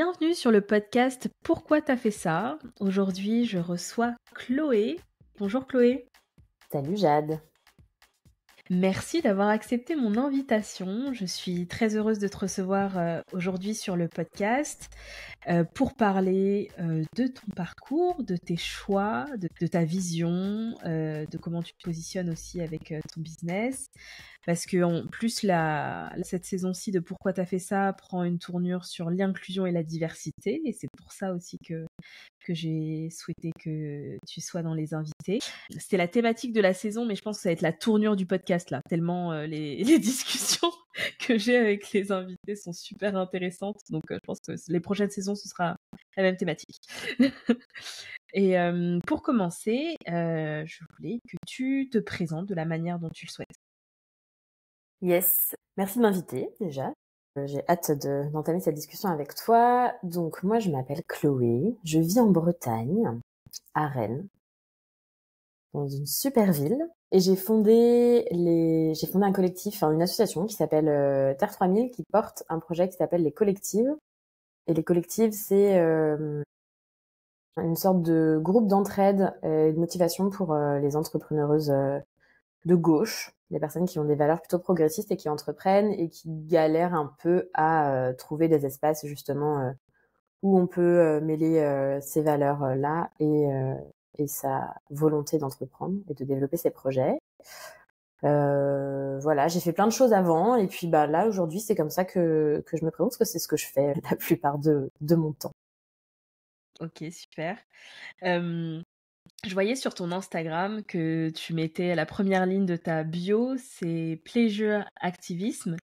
Bienvenue sur le podcast Pourquoi t'as fait ça? Aujourd'hui, je reçois Chloé. Bonjour Chloé. Salut Jade. Merci d'avoir accepté mon invitation. Je suis très heureuse de te recevoir aujourd'hui sur le podcast pour parler de ton parcours, de tes choix, de ta vision, de comment tu te positionnes aussi avec ton business. Parce que en plus, cette saison-ci de Pourquoi t'as fait ça prend une tournure sur l'inclusion et la diversité. Et c'est pour ça aussi que j'ai souhaité que tu sois dans les invités. C'était la thématique de la saison, mais je pense que ça va être la tournure du podcast là, tellement les discussions que j'ai avec les invités sont super intéressantes. Donc je pense que les prochaines saisons, ce sera la même thématique. Et pour commencer, je voulais que tu te présentes de la manière dont tu le souhaites. Yes, merci de m'inviter déjà. J'ai hâte d'entamer cette discussion avec toi. Donc moi je m'appelle Chloé, je vis en Bretagne, à Rennes, dans une super ville. Et j'ai fondé un collectif, enfin, une association qui s'appelle Terre 3000 qui porte un projet qui s'appelle les collectives. Et les collectives, c'est une sorte de groupe d'entraide et de motivation pour les entrepreneureuses de gauche, des personnes qui ont des valeurs plutôt progressistes et qui entreprennent et qui galèrent un peu à trouver des espaces justement où on peut mêler ces valeurs-là et sa volonté d'entreprendre et de développer ses projets. Voilà, j'ai fait plein de choses avant et puis bah là aujourd'hui c'est comme ça que je me présente parce que c'est ce que je fais la plupart de mon temps. Ok, super. Je voyais sur ton Instagram que tu mettais la première ligne de ta bio, c'est Pleasure Activisme.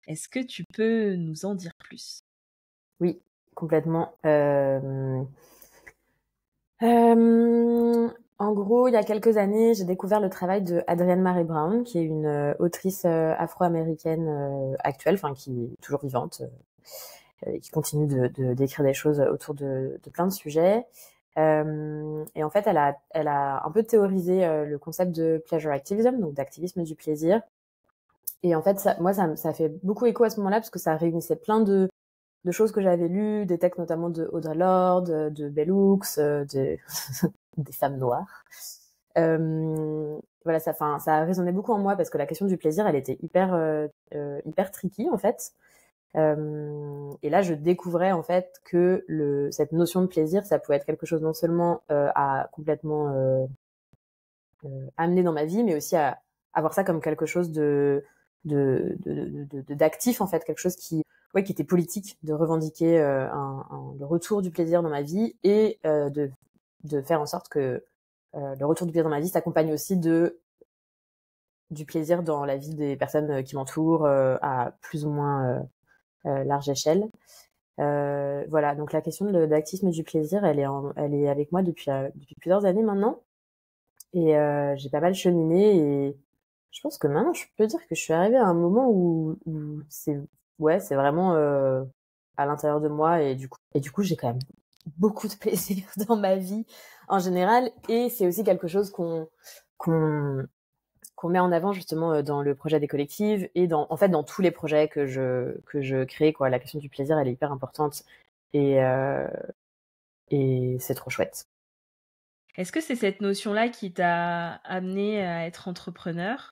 Est-ce que tu peux nous en dire plus? Oui, complètement. En gros, il y a quelques années, j'ai découvert le travail de Adrienne Maree Brown, qui est une autrice afro-américaine actuelle, enfin qui est toujours vivante, et qui continue d'écrire des choses autour de plein de sujets. Et en fait, elle a un peu théorisé le concept de pleasure activism, donc d'activisme du plaisir. Et en fait, ça fait beaucoup écho à ce moment-là, parce que ça réunissait plein de choses que j'avais lues, des textes notamment de Audre Lorde, de Bell Hooks, des femmes noires. Voilà, ça a résonné beaucoup en moi parce que la question du plaisir, elle était hyper tricky en fait. Et là, je découvrais en fait que cette notion de plaisir, ça pouvait être quelque chose non seulement à complètement amener dans ma vie, mais aussi à avoir ça comme quelque chose d'actif en fait, quelque chose qui était politique, de revendiquer le retour du plaisir dans ma vie et de faire en sorte que le retour du plaisir dans ma vie s'accompagne aussi du plaisir dans la vie des personnes qui m'entourent à plus ou moins large échelle. Voilà, donc la question d'actisme et du plaisir, elle est avec moi depuis plusieurs années maintenant. Et j'ai pas mal cheminé et je pense que maintenant je peux dire que je suis arrivée à un moment où c'est vraiment à l'intérieur de moi et du coup j'ai quand même beaucoup de plaisir dans ma vie en général et c'est aussi quelque chose qu'on met en avant justement dans le projet des collectives et en fait dans tous les projets que je crée quoi. La question du plaisir elle est hyper importante et euh, et c'est trop chouette. Est-ce que c'est cette notion-là qui t'a amené à être entrepreneur?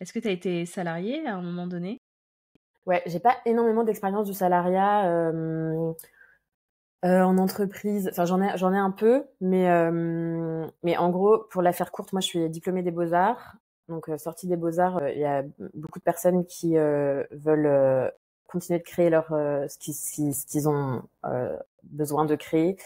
Est-ce que tu as été salarié à un moment donné? Ouais, j'ai pas énormément d'expérience du salariat en entreprise. Enfin, j'en ai un peu, mais en gros, pour la faire courte, moi, je suis diplômée des Beaux-Arts. Donc, sortie des Beaux-Arts, il y a beaucoup de personnes qui veulent continuer de créer ce qu'ils ont besoin de créer.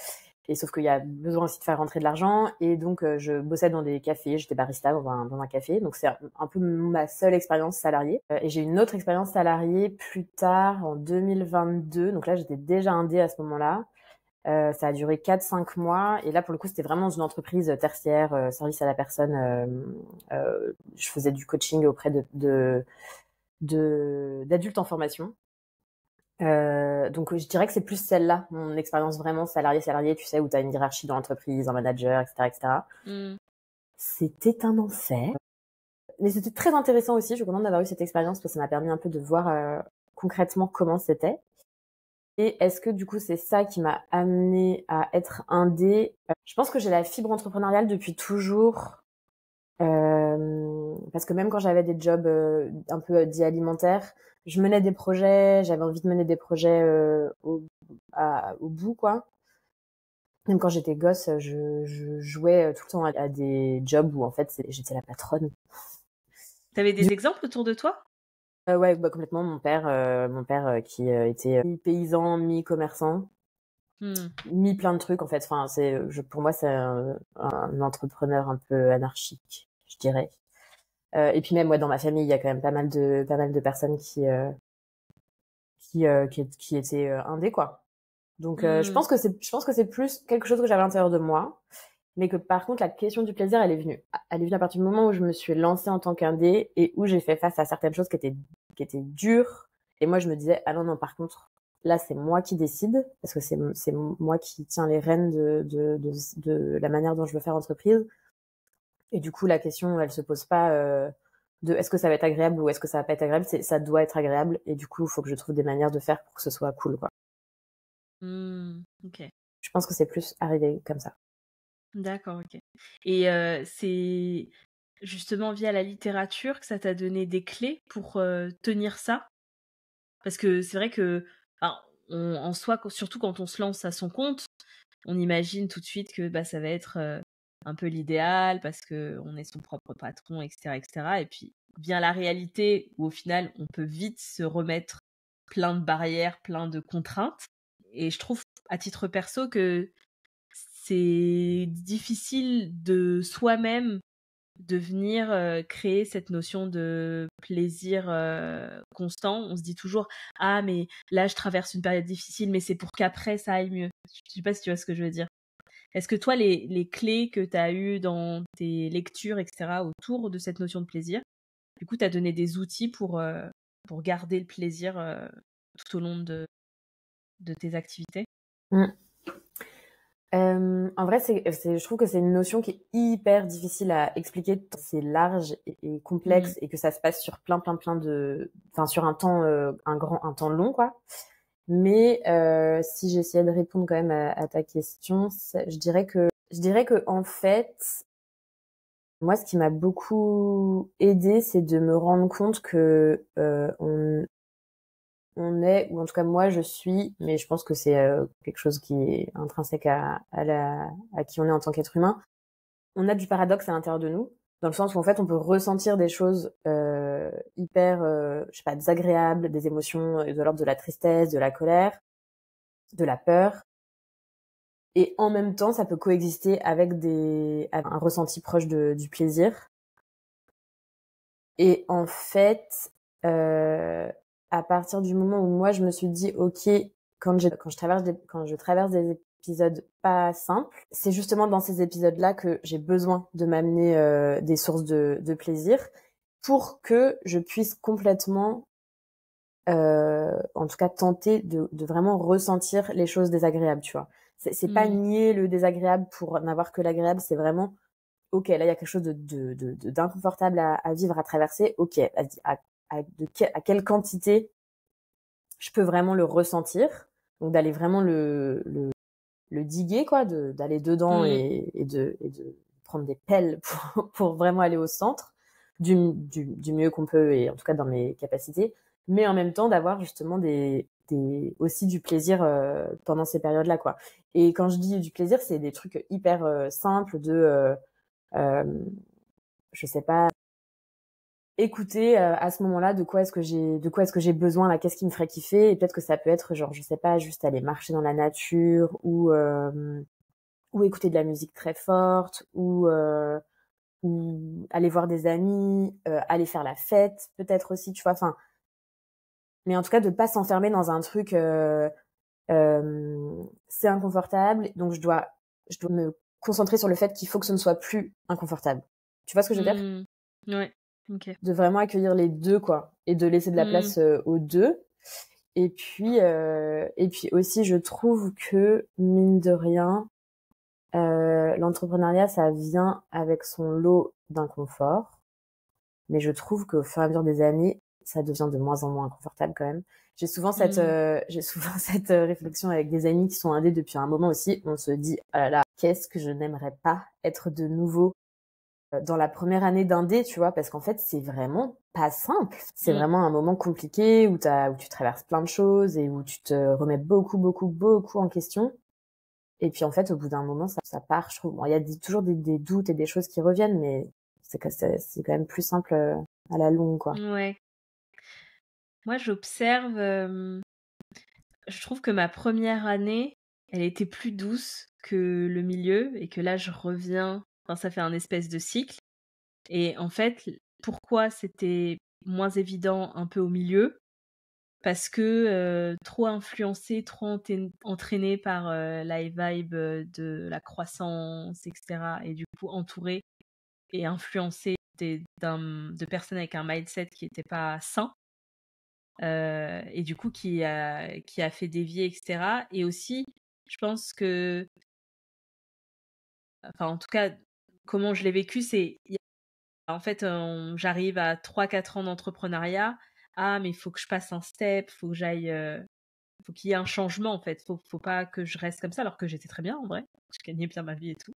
Et sauf qu'il y a besoin aussi de faire rentrer de l'argent. Et donc, je bossais dans des cafés. J'étais barista dans un café. Donc, c'est un peu ma seule expérience salariée. Et j'ai une autre expérience salariée plus tard, en 2022. Donc là, j'étais déjà indé à ce moment-là. Ça a duré 4-5 mois. Et là, pour le coup, c'était vraiment dans une entreprise tertiaire, service à la personne. Je faisais du coaching auprès d'adultes en formation. Donc je dirais que c'est plus celle-là, mon expérience vraiment salarié, tu sais, où tu as une hiérarchie dans l'entreprise, un manager, etc., etc. Mmh. C'était un enfer. Mais c'était très intéressant aussi. Je suis contente d'avoir eu cette expérience parce que ça m'a permis un peu de voir concrètement comment c'était. Et est-ce que du coup c'est ça qui m'a amenée à être indé? Je pense que j'ai la fibre entrepreneuriale depuis toujours. Parce que même quand j'avais des jobs un peu dits alimentaires, je menais des projets, j'avais envie de mener des projets au bout, quoi. Même quand j'étais gosse, je jouais tout le temps à des jobs où en fait j'étais la patronne. T'avais des exemples autour de toi? Ouais, bah, complètement. Mon père qui était mi-paysan, mi-commerçant, Hmm. mi-plein de trucs en fait. Enfin, pour moi, c'est un entrepreneur un peu anarchique, je dirais. Et puis même, ouais, dans ma famille, il y a quand même pas mal de personnes qui étaient indées, quoi. Donc, Hmm. je pense que c'est plus quelque chose que j'avais à l'intérieur de moi, mais que par contre, la question du plaisir, elle est venue. Elle est venue à partir du moment où je me suis lancée en tant qu'indé et où j'ai fait face à certaines choses qui étaient dures. Et moi, je me disais, ah non, non, par contre, là, c'est moi qui décide, parce que c'est moi qui tiens les rênes de la manière dont je veux faire entreprise. Et du coup, la question, elle se pose pas de est-ce que ça va être agréable ou est-ce que ça va pas être agréable. Ça doit être agréable. Et du coup, il faut que je trouve des manières de faire pour que ce soit cool, quoi. Hmm. Ok. Je pense que c'est plus arrivé comme ça. D'accord, ok. Et c'est justement via la littérature que ça t'a donné des clés pour tenir ça? Parce que c'est vrai que, enfin, en soi, surtout quand on se lance à son compte, on imagine tout de suite que bah, ça va être un peu l'idéal parce que on est son propre patron, etc., etc. Et puis vient la réalité où au final, on peut vite se remettre plein de barrières, plein de contraintes. Et je trouve, à titre perso, que c'est difficile de soi-même de venir créer cette notion de plaisir constant. On se dit toujours ah mais là je traverse une période difficile mais c'est pour qu'après ça aille mieux. Je sais pas si tu vois ce que je veux dire. Est-ce que toi les clés que tu as eues dans tes lectures etc autour de cette notion de plaisir, du coup tu as donné des outils pour garder le plaisir tout au long de tes activités? Mm. En vrai, je trouve que c'est une notion qui est hyper difficile à expliquer. C'est large et Mmh. complexe et que ça se passe sur plein enfin, sur un temps, un temps long, quoi. Mais si j'essayais de répondre quand même à ta question, je dirais que en fait, moi, ce qui m'a beaucoup aidé, c'est de me rendre compte que on est, ou en tout cas moi je suis, mais je pense que c'est quelque chose qui est intrinsèque à qui on est en tant qu'être humain. On a du paradoxe à l'intérieur de nous, dans le sens où en fait on peut ressentir des choses hyper, je sais pas, désagréables, des émotions de l'ordre de la tristesse, de la colère, de la peur, et en même temps ça peut coexister avec un ressenti proche du plaisir. Et en fait, à partir du moment où moi je me suis dit ok, quand je traverse des épisodes pas simples, c'est justement dans ces épisodes-là que j'ai besoin de m'amener des sources de plaisir, pour que je puisse complètement, en tout cas tenter de vraiment ressentir les choses désagréables, tu vois. C'est pas Mmh. nier le désagréable pour n'avoir que l'agréable, c'est vraiment ok, là il y a quelque chose d'inconfortable à vivre, à traverser. Ok, vas-y, à quelle quantité je peux vraiment le ressentir, donc d'aller vraiment le diguer, quoi, d'aller dedans Mmh. et de prendre des pelles pour vraiment aller au centre du mieux qu'on peut et en tout cas dans mes capacités, mais en même temps d'avoir justement aussi du plaisir pendant ces périodes-là, quoi. Et quand je dis du plaisir, c'est des trucs hyper simples euh, je sais pas, écouter à ce moment-là de quoi est-ce que j'ai besoin là, qu'est-ce qui me ferait kiffer, et peut-être que ça peut être genre je sais pas, juste aller marcher dans la nature ou écouter de la musique très forte ou aller voir des amis, aller faire la fête peut-être aussi, tu vois, enfin, mais en tout cas de pas s'enfermer dans un truc c'est inconfortable donc je dois me concentrer sur le fait qu'il faut que ce ne soit plus inconfortable. Tu vois ce que je veux dire? Mmh. Ouais. OK. De vraiment accueillir les deux, quoi, et de laisser de la Mmh. place aux deux. Et puis aussi, je trouve que mine de rien, l'entrepreneuriat, ça vient avec son lot d'inconfort, mais je trouve qu'au fur et à mesure des années, ça devient de moins en moins inconfortable quand même. J'ai souvent cette réflexion avec des amis qui sont indés depuis un moment aussi. On se dit, ah là là, qu'est-ce que je n'aimerais pas être de nouveau dans la première année d'indé, tu vois, parce qu'en fait, c'est vraiment pas simple. C'est vraiment un moment compliqué où tu traverses plein de choses et où tu te remets beaucoup, beaucoup, beaucoup en question. Et puis, en fait, au bout d'un moment, ça part, je trouve. Bon, il y a toujours des doutes et des choses qui reviennent, mais c'est quand même plus simple à la longue, quoi. Ouais. Moi, j'observe, je trouve que ma première année, elle était plus douce que le milieu et que là, je reviens, enfin, ça fait un espèce de cycle. Et en fait, pourquoi c'était moins évident un peu au milieu? Parce que trop influencée, trop entraînée par la vibe de la croissance, etc. Et du coup, entourée et influencée de personnes avec un mindset qui n'était pas sain. Et du coup, qui a fait dévier, etc. Et aussi, je pense que, enfin, en tout cas, comment je l'ai vécu, c'est, en fait, j'arrive à 3-4 ans d'entrepreneuriat. Ah, mais il faut que je passe un step, faut que j'aille, faut qu'il y ait un changement, en fait. Faut pas que je reste comme ça, alors que j'étais très bien, en vrai. Je gagnais bien ma vie et tout.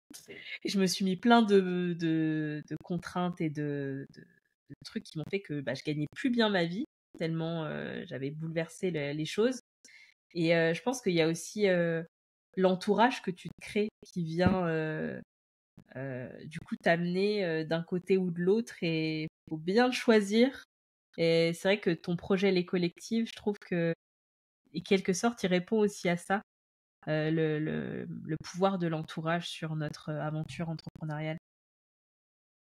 Et je me suis mis plein de contraintes et de trucs qui m'ont fait que bah, je gagnais plus bien ma vie, tellement j'avais bouleversé les choses. Et je pense qu'il y a aussi l'entourage que tu te crées qui vient du coup t'amener d'un côté ou de l'autre, et faut bien le choisir. Et c'est vrai que ton projet Les Collectives, je trouve que, et quelque sorte, il répond aussi à ça, le pouvoir de l'entourage sur notre aventure entrepreneuriale.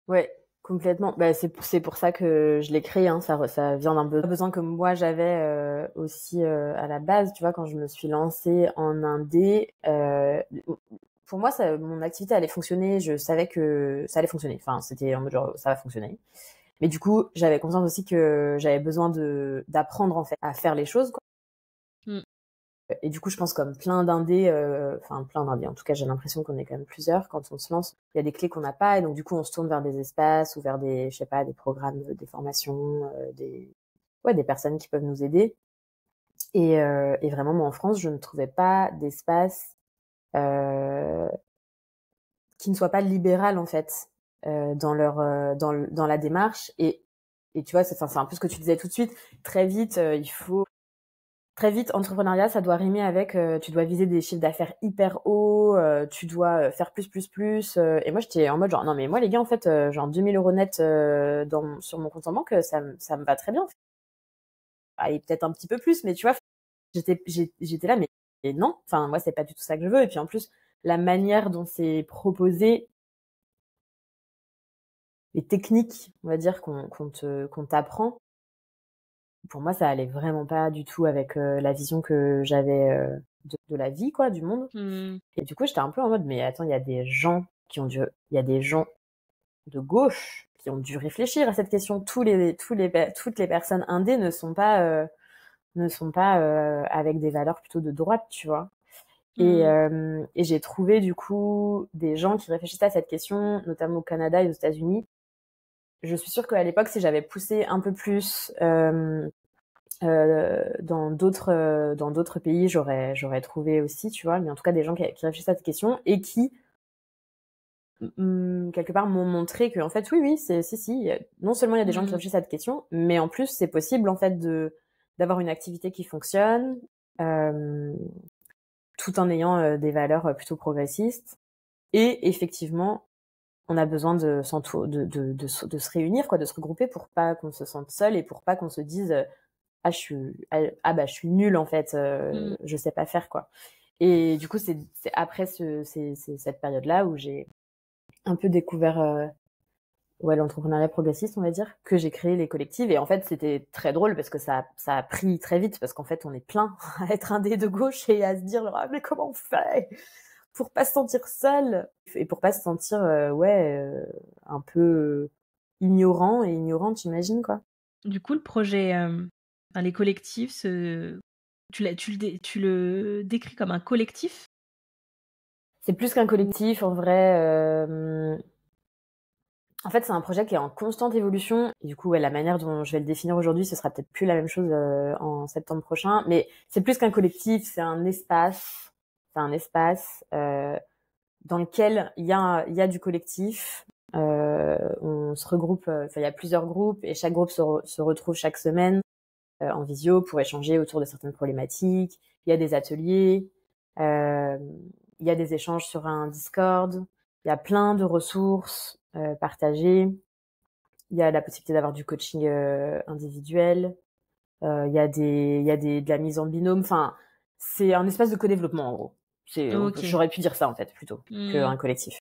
Ouais, complètement. Bah, c'est pour ça que je l'ai créé, hein. Ça vient d'un besoin que moi j'avais aussi à la base, tu vois, quand je me suis lancée en indé. Pour moi, mon activité allait fonctionner. Je savais que ça allait fonctionner. Enfin, c'était en mode genre, ça va fonctionner. Mais du coup, j'avais conscience aussi que j'avais besoin d'apprendre en fait à faire les choses, quoi. Mm. Et du coup, je pense comme plein d'indés, enfin plein d'indés, en tout cas j'ai l'impression qu'on est quand même plusieurs quand on se lance. Il y a des clés qu'on n'a pas et donc du coup on se tourne vers des espaces ou vers des, je sais pas, des programmes, des formations, des personnes qui peuvent nous aider. Et vraiment, moi en France, je ne trouvais pas d'espace qui ne soit pas libéral en fait dans la démarche. Et tu vois, c'est un peu ce que tu disais tout de suite. Très vite, entrepreneuriat, ça doit rimer avec tu dois viser des chiffres d'affaires hyper hauts, tu dois faire plus, plus, plus. Et moi, j'étais en mode genre, non, mais moi, les gars, en fait, genre 2000 euros net sur mon compte en banque, ça me va très bien. Allez, peut-être un petit peu plus, mais tu vois, j'étais là, mais et non, enfin, moi, c'est pas du tout ça que je veux. Et puis en plus, la manière dont c'est proposé, les techniques, on va dire, qu'on t'apprend, pour moi, ça allait vraiment pas du tout avec la vision que j'avais de la vie, quoi, du monde. Mm. Et du coup, j'étais un peu en mode, mais attends, il y a des gens de gauche qui ont dû réfléchir à cette question. Toutes les personnes indées ne sont pas avec des valeurs plutôt de droite, tu vois. Et j'ai trouvé du coup des gens qui réfléchissaient à cette question, notamment au Canada et aux États-Unis. Je suis sûre qu'à l'époque, si j'avais poussé un peu plus dans d'autres pays, j'aurais trouvé aussi, tu vois. Mais en tout cas, des gens qui réfléchissent à cette question et qui quelque part m'ont montré que en fait, oui, si. Non seulement il y a des gens qui réfléchissent à cette question, mais en plus, c'est possible en fait d'avoir une activité qui fonctionne. Tout en ayant des valeurs plutôt progressistes. Et effectivement, on a besoin de se réunir, quoi, de se regrouper pour pas qu'on se sente seul et pour pas qu'on se dise bah je suis nulle en fait, je sais pas faire quoi. Et du coup, c'est après cette période-là où j'ai un peu découvert l'entrepreneuriat progressiste, on va dire, que j'ai créé les collectives. Et en fait, c'était très drôle parce que ça a pris très vite parce qu'en fait, on est plein à être indé de gauche et à se dire ah, mais comment on fait pour pas se sentir seul et pour pas se sentir un peu ignorant et ignorante, j'imagine quoi. Du coup, le projet, les collectifs, tu le décris comme un collectif? C'est plus qu'un collectif en vrai. En fait, c'est un projet qui est en constante évolution. Et du coup, ouais, la manière dont je vais le définir aujourd'hui, ce sera peut-être plus la même chose en septembre prochain. Mais c'est plus qu'un collectif, c'est un espace. C'est un espace dans lequel il y a du collectif. On se regroupe, il y a plusieurs groupes et chaque groupe se retrouve chaque semaine en visio pour échanger autour de certaines problématiques. Il y a des ateliers, euh, il y a des échanges sur un Discord, il y a plein de ressources partagées. Il y a la possibilité d'avoir du coaching individuel. De la mise en binôme. Enfin, c'est un espace de co-développement en gros. Ok. J'aurais pu dire ça en fait plutôt Hmm. qu'un collectif.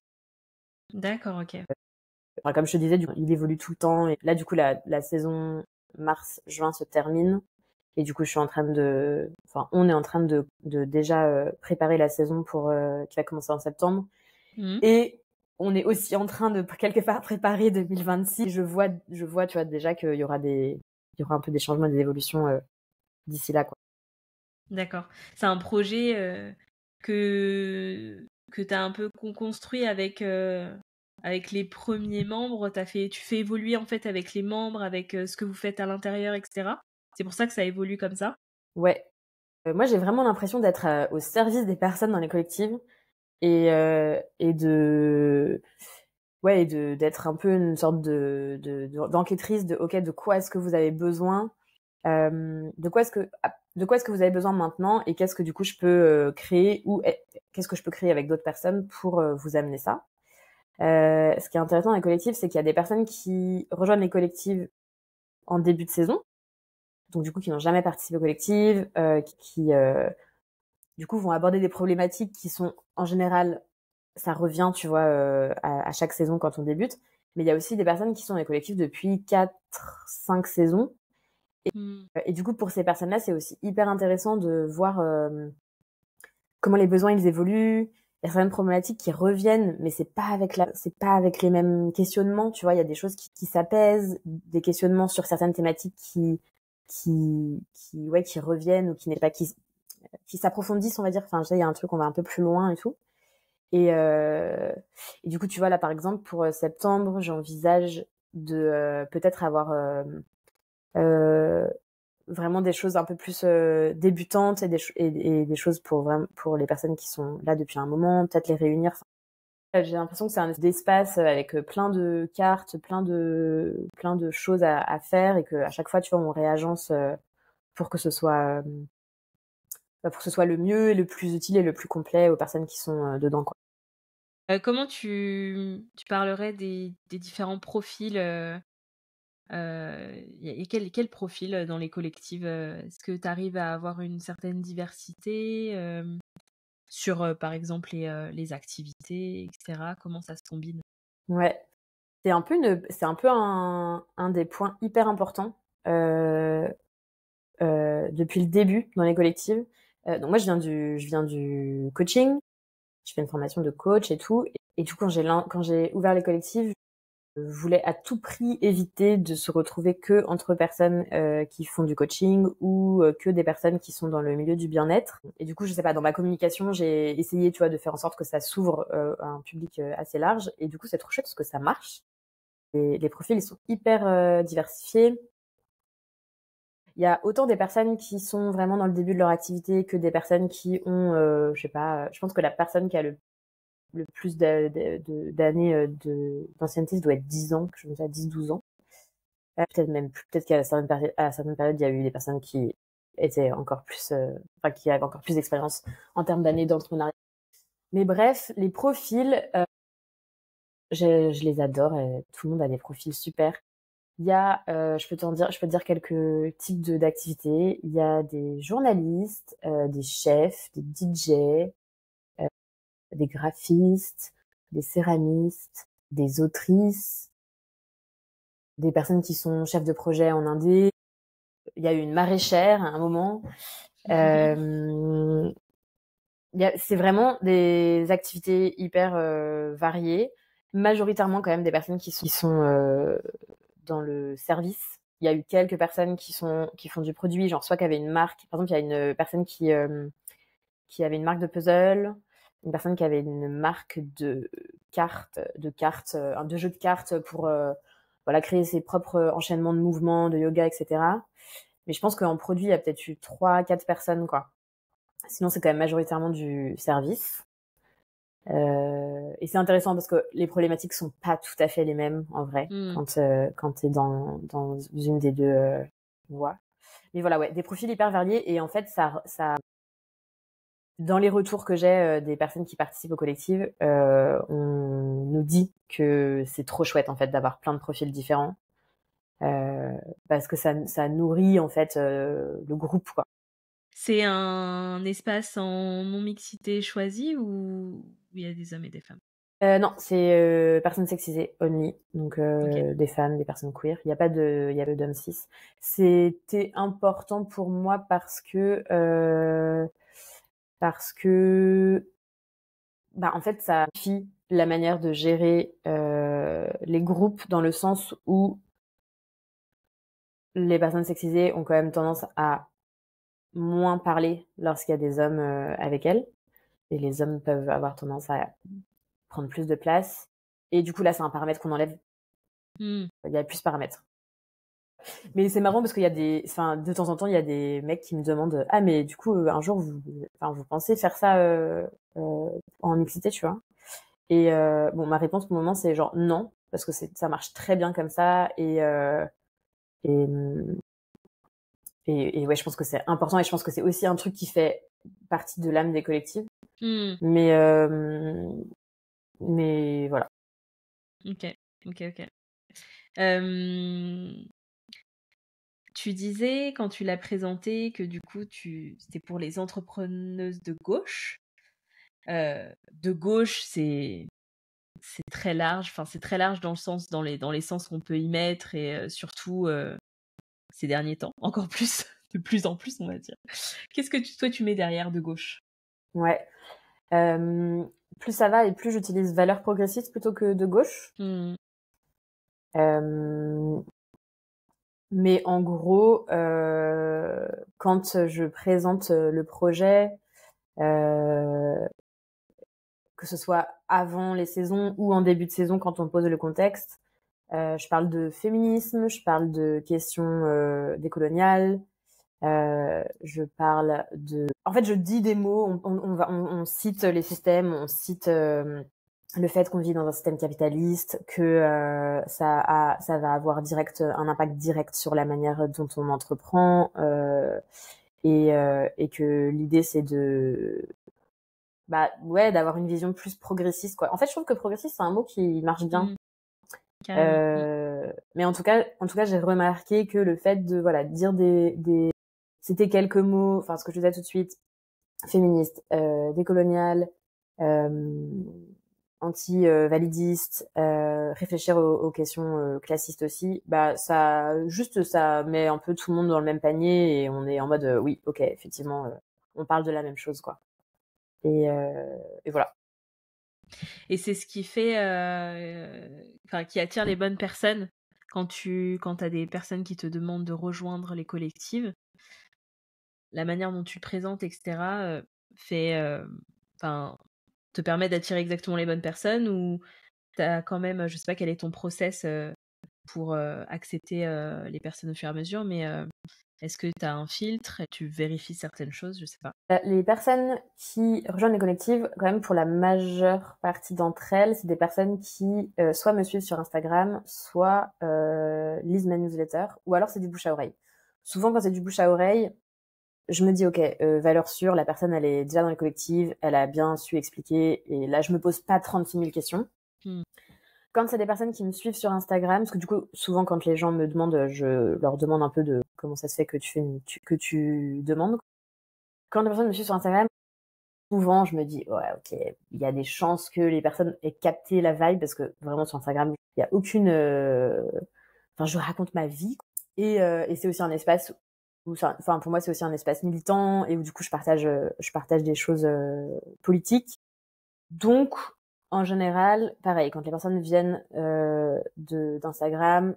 D'accord, ok. Enfin, comme je te disais, il évolue tout le temps. Et là, du coup, la saison mars-juin se termine. Et du coup, on est en train de déjà préparer la saison qui va commencer en septembre. Hmm. Et on est aussi en train de quelque part préparer 2026. Tu vois, déjà qu'il y aura il y aura un peu des changements, des évolutions d'ici là, quoi. D'accord. C'est un projet que tu as un peu construit avec les premiers membres. Tu fais évoluer en fait avec les membres, avec ce que vous faites à l'intérieur, etc. C'est pour ça que ça évolue comme ça. Ouais. Moi, j'ai vraiment l'impression d'être au service des personnes dans les collectives et d'être un peu une sorte d'enquêtrice de ok, de quoi est-ce que vous avez besoin, de quoi est-ce que vous avez besoin maintenant et qu'est-ce que du coup je peux créer qu'est-ce que je peux créer avec d'autres personnes pour vous amener ça. Ce qui est intéressant dans les collectifs, c'est qu'il y a des personnes qui rejoignent les collectives en début de saison, donc du coup qui n'ont jamais participé aux collectives, qui du coup vont aborder des problématiques qui sont en général, ça revient, tu vois, à chaque saison quand on débute. Mais il y a aussi des personnes qui sont dans les collectifs depuis 4, 5 saisons. Hmm. Et du coup, pour ces personnes-là, c'est aussi hyper intéressant de voir comment les besoins ils évoluent. Il y a certaines problématiques qui reviennent, mais c'est pas avec les mêmes questionnements. Tu vois, il y a des choses qui s'apaisent, des questionnements sur certaines thématiques qui reviennent ou qui n'est pas qui s'approfondissent, on va dire. Enfin, il y a un truc, on va un peu plus loin et tout. Et, euh, et du coup, tu vois, là, par exemple, pour septembre, j'envisage de peut-être avoir euh, vraiment des choses un peu plus débutantes et des choses pour les personnes qui sont là depuis un moment, peut-être les réunir. Enfin, j'ai l'impression que c'est un espace avec plein de cartes, plein de choses à faire et que à chaque fois, tu vois, on réagence pour que ce soit pour que ce soit le mieux et le plus utile et le plus complet aux personnes qui sont dedans, quoi. Comment tu parlerais des différents profils et quel profil dans les collectives est-ce que tu arrives à avoir une certaine diversité sur, par exemple, les activités, etc. Comment ça se combine? Ouais. C'est un peu un des points hyper importants euh, depuis le début dans les collectives. Donc moi, je viens du coaching. Je fais une formation de coach et tout. Et du coup, quand j'ai ouvert les collectives, je voulais à tout prix éviter de se retrouver que entre personnes qui font du coaching ou que des personnes qui sont dans le milieu du bien-être. Et du coup, je sais pas, dans ma communication, j'ai essayé, tu vois, de faire en sorte que ça s'ouvre à un public assez large. Et du coup, c'est trop chouette parce que ça marche. Et les profils, ils sont hyper diversifiés. Il y a autant des personnes qui sont vraiment dans le début de leur activité que des personnes qui ont, je sais pas, je pense que la personne qui a le plus d'années d'ancienneté, ça doit être 10 ans, que je me dis à 10, 12 ans. Peut-être même plus, peut-être qu'à certaines périodes, il y a eu des personnes qui étaient encore plus, enfin, qui avaient encore plus d'expérience en termes d'années d'entrepreneuriat. Mais bref, les profils, je les adore et tout le monde a des profils super. Il y a, je peux te dire quelques types d'activités. Il y a des journalistes, des chefs, des DJ, euh, des graphistes, des céramistes, des autrices, des personnes qui sont chefs de projet en indé. Il y a eu une maraîchère à un moment. Euh, c'est vraiment des activités hyper variées, majoritairement quand même des personnes qui sont dans le service. Il y a eu quelques personnes qui font du produit, genre soit qui avaient une marque. Par exemple, il y a une personne qui avait une marque de puzzle, une personne qui avait une marque de de jeux de cartes pour voilà, créer ses propres enchaînements de mouvements, de yoga, etc. Mais je pense qu'en produit, il y a peut-être eu 3-4 personnes, quoi. Sinon, c'est quand même majoritairement du service. Et c'est intéressant parce que les problématiques sont pas tout à fait les mêmes, en vrai, quand t'es dans une des deux voies. Mais voilà, ouais, des profils hyper variés. Et en fait, dans les retours que j'ai des personnes qui participent au collectif, on nous dit que c'est trop chouette, en fait, d'avoir plein de profils différents. Parce que ça nourrit, en fait, le groupe, quoi. C'est un espace en non-mixité choisi ou il y a des hommes et des femmes? Non, c'est personnes sexisées only, donc Ok. des femmes, des personnes queer. Il y a pas d'hommes cis. C'était important pour moi parce que bah en fait ça modifie la manière de gérer les groupes dans le sens où les personnes sexisées ont quand même tendance à moins parler lorsqu'il y a des hommes avec elles, et les hommes peuvent avoir tendance à prendre plus de place. Et du coup là c'est un paramètre qu'on enlève. Il y a plus de paramètres. Mais c'est marrant parce qu'il y a de temps en temps, il y a des mecs qui me demandent, ah, mais du coup, un jour, vous pensez faire ça, en mixité, tu vois? Et, bon, ma réponse pour le moment, c'est genre non, parce que ça marche très bien comme ça, et, et ouais, je pense que c'est important, et je pense que c'est aussi un truc qui fait partie de l'âme des collectifs. Mais, mais voilà. Ok. Tu disais quand tu l'as présenté que du coup c'était pour les entrepreneuses de gauche. De gauche, c'est très large. Enfin, c'est très large dans le sens dans les sens qu'on peut y mettre et surtout ces derniers temps, encore plus, de plus en plus, on va dire. Qu'est-ce que toi tu mets derrière de gauche? Ouais. Plus ça va et plus j'utilise valeurs progressistes plutôt que de gauche. Mais en gros, quand je présente le projet, que ce soit avant les saisons ou en début de saison quand on pose le contexte, je parle de féminisme, je parle de questions décoloniales, je parle de... En fait, je dis des mots, on cite les systèmes, on cite le fait qu'on vit dans un système capitaliste, que ça va avoir un impact direct sur la manière dont on entreprend, et que l'idée c'est d'avoir une vision plus progressiste, quoi. En fait, je trouve que progressiste c'est un mot qui marche bien. Mais en tout cas, j'ai remarqué que le fait de dire c'était quelques mots, enfin ce que je disais tout de suite, féministe, décolonial, anti-validiste, réfléchir aux questions classistes aussi, bah ça met un peu tout le monde dans le même panier et on est en mode oui, ok, effectivement, on parle de la même chose, quoi. Et voilà. Et c'est ce qui fait, qui attire les bonnes personnes quand t'as des personnes qui te demandent de rejoindre les collectives. La manière dont tu le présentes, etc., te permet d'attirer exactement les bonnes personnes, ou t'as quand même, je sais pas quel est ton process pour accepter les personnes au fur et à mesure, mais est-ce que tu as un filtre et tu vérifies certaines choses? Je sais pas. Les personnes qui rejoignent les collectives, quand même pour la majeure partie d'entre elles, c'est des personnes qui soit me suivent sur Instagram, soit lisent ma newsletter, ou alors c'est du bouche à oreille. Souvent quand c'est du bouche à oreille, je me dis ok, valeur sûre, la personne elle est déjà dans les collectives, elle a bien su expliquer, et là je me pose pas 36 000 questions. Quand c'est des personnes qui me suivent sur Instagram, parce que du coup souvent quand les gens me demandent, je leur demande un peu de comment ça se fait que tu demandes. Quand les personnes me suivent sur Instagram, souvent je me dis ouais ok, il y a des chances que les personnes aient capté la vibe, parce que vraiment sur Instagram il y a aucune je raconte ma vie, et c'est aussi un espace où pour moi c'est aussi un espace militant, et où du coup je partage des choses politiques. Donc en général pareil, quand les personnes viennent d'Instagram,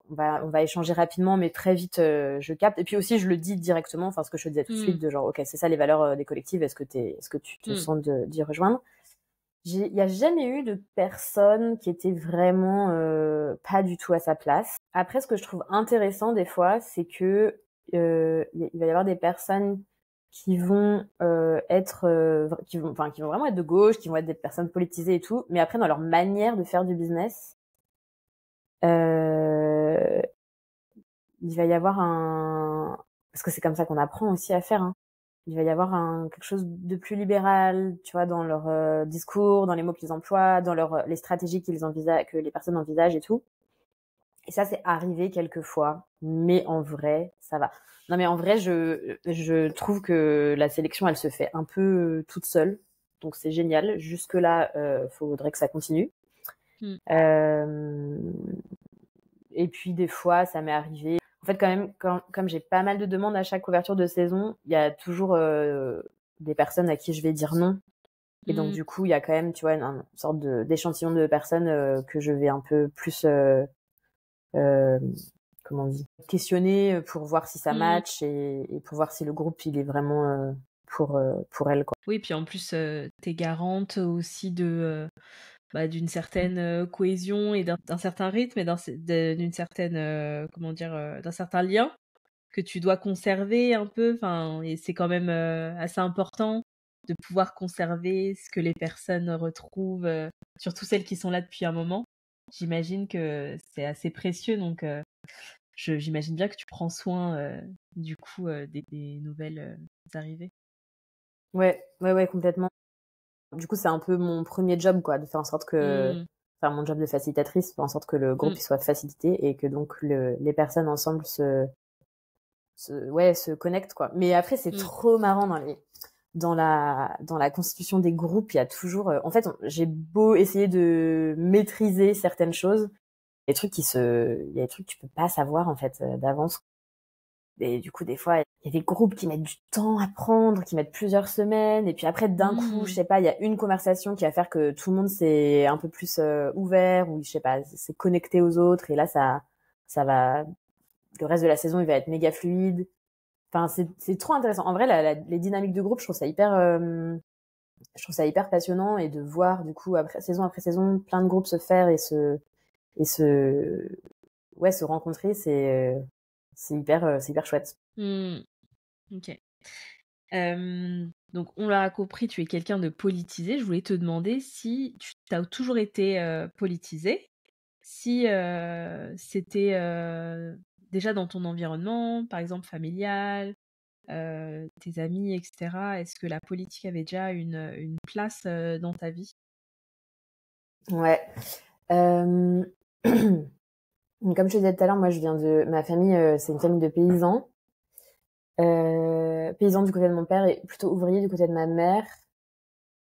on va échanger rapidement, mais très vite je capte, et puis aussi je le dis directement, enfin ce que je te disais tout de suite, de genre ok, c'est ça les valeurs des collectives, est-ce que tu te sens d'y rejoindre. Il y a jamais eu de personne qui était vraiment pas du tout à sa place. Après, ce que je trouve intéressant des fois, c'est que il va y avoir des personnes qui vont être, qui vont vraiment être de gauche, qui vont être des personnes politisées et tout, mais après dans leur manière de faire du business, euh, il va y avoir parce que c'est comme ça qu'on apprend aussi à faire, hein. Il va y avoir quelque chose de plus libéral, tu vois, dans leur discours, dans les mots qu'ils emploient, dans les stratégies qu'ils envisagent, que les personnes envisagent et tout. Et ça, c'est arrivé quelquefois, mais en vrai, ça va. Non, mais en vrai, je trouve que la sélection, elle se fait un peu toute seule, donc c'est génial. Jusque là, faudrait que ça continue. Mm. Euh, et puis des fois, ça m'est arrivé. En fait, quand même, comme j'ai pas mal de demandes à chaque ouverture de saison, il y a toujours des personnes à qui je vais dire non. Et donc, du coup, il y a quand même, tu vois, une sorte d'échantillon de personnes que je vais un peu plus, euh, comment on dit, questionner pour voir si ça match et pour voir si le groupe, il est vraiment pour elle, quoi. Oui, puis en plus, t'es garante aussi d'une certaine cohésion et d'un certain rythme et d'une certaine, comment dire, d'un certain lien que tu dois conserver un peu. Enfin, et c'est quand même assez important de pouvoir conserver ce que les personnes retrouvent, surtout celles qui sont là depuis un moment. J'imagine que c'est assez précieux, donc j'imagine bien que tu prends soin du coup des nouvelles arrivées. Ouais, ouais, ouais, complètement. Du coup, c'est un peu mon premier job, quoi, de faire en sorte que, Mm, enfin, mon job de facilitatrice, faire en sorte que le groupe mm, il soit facilité et que donc les personnes ensemble ouais, se connectent, quoi. Mais après, c'est mm. trop marrant dans la constitution des groupes, il y a toujours, en fait, j'ai beau essayer de maîtriser certaines choses, il y a des trucs que tu peux pas savoir, en fait, d'avance. Et du coup, des fois, il y a des groupes qui mettent du temps à prendre, qui mettent plusieurs semaines. Et puis après, d'un coup, je Mm. sais pas, il y a une conversation qui va faire que tout le monde s'est un peu plus ouvert ou je sais pas, s'est connecté aux autres. Et là, ça va, le reste de la saison, il va être méga fluide. Enfin, c'est trop intéressant. En vrai, les dynamiques de groupe, je trouve ça hyper passionnant et de voir, du coup, après saison, plein de groupes se faire et ouais, se rencontrer, c'est hyper chouette. Mm. Ok. Donc, on l'a compris, tu es quelqu'un de politisé. Je voulais te demander si tu as toujours été politisé, si c'était déjà dans ton environnement, par exemple familial, tes amis, etc. Est-ce que la politique avait déjà une place dans ta vie? Ouais. Euh, Comme je te disais tout à l'heure, moi, ma famille, c'est une famille de paysans. Paysans du côté de mon père et plutôt ouvriers du côté de ma mère.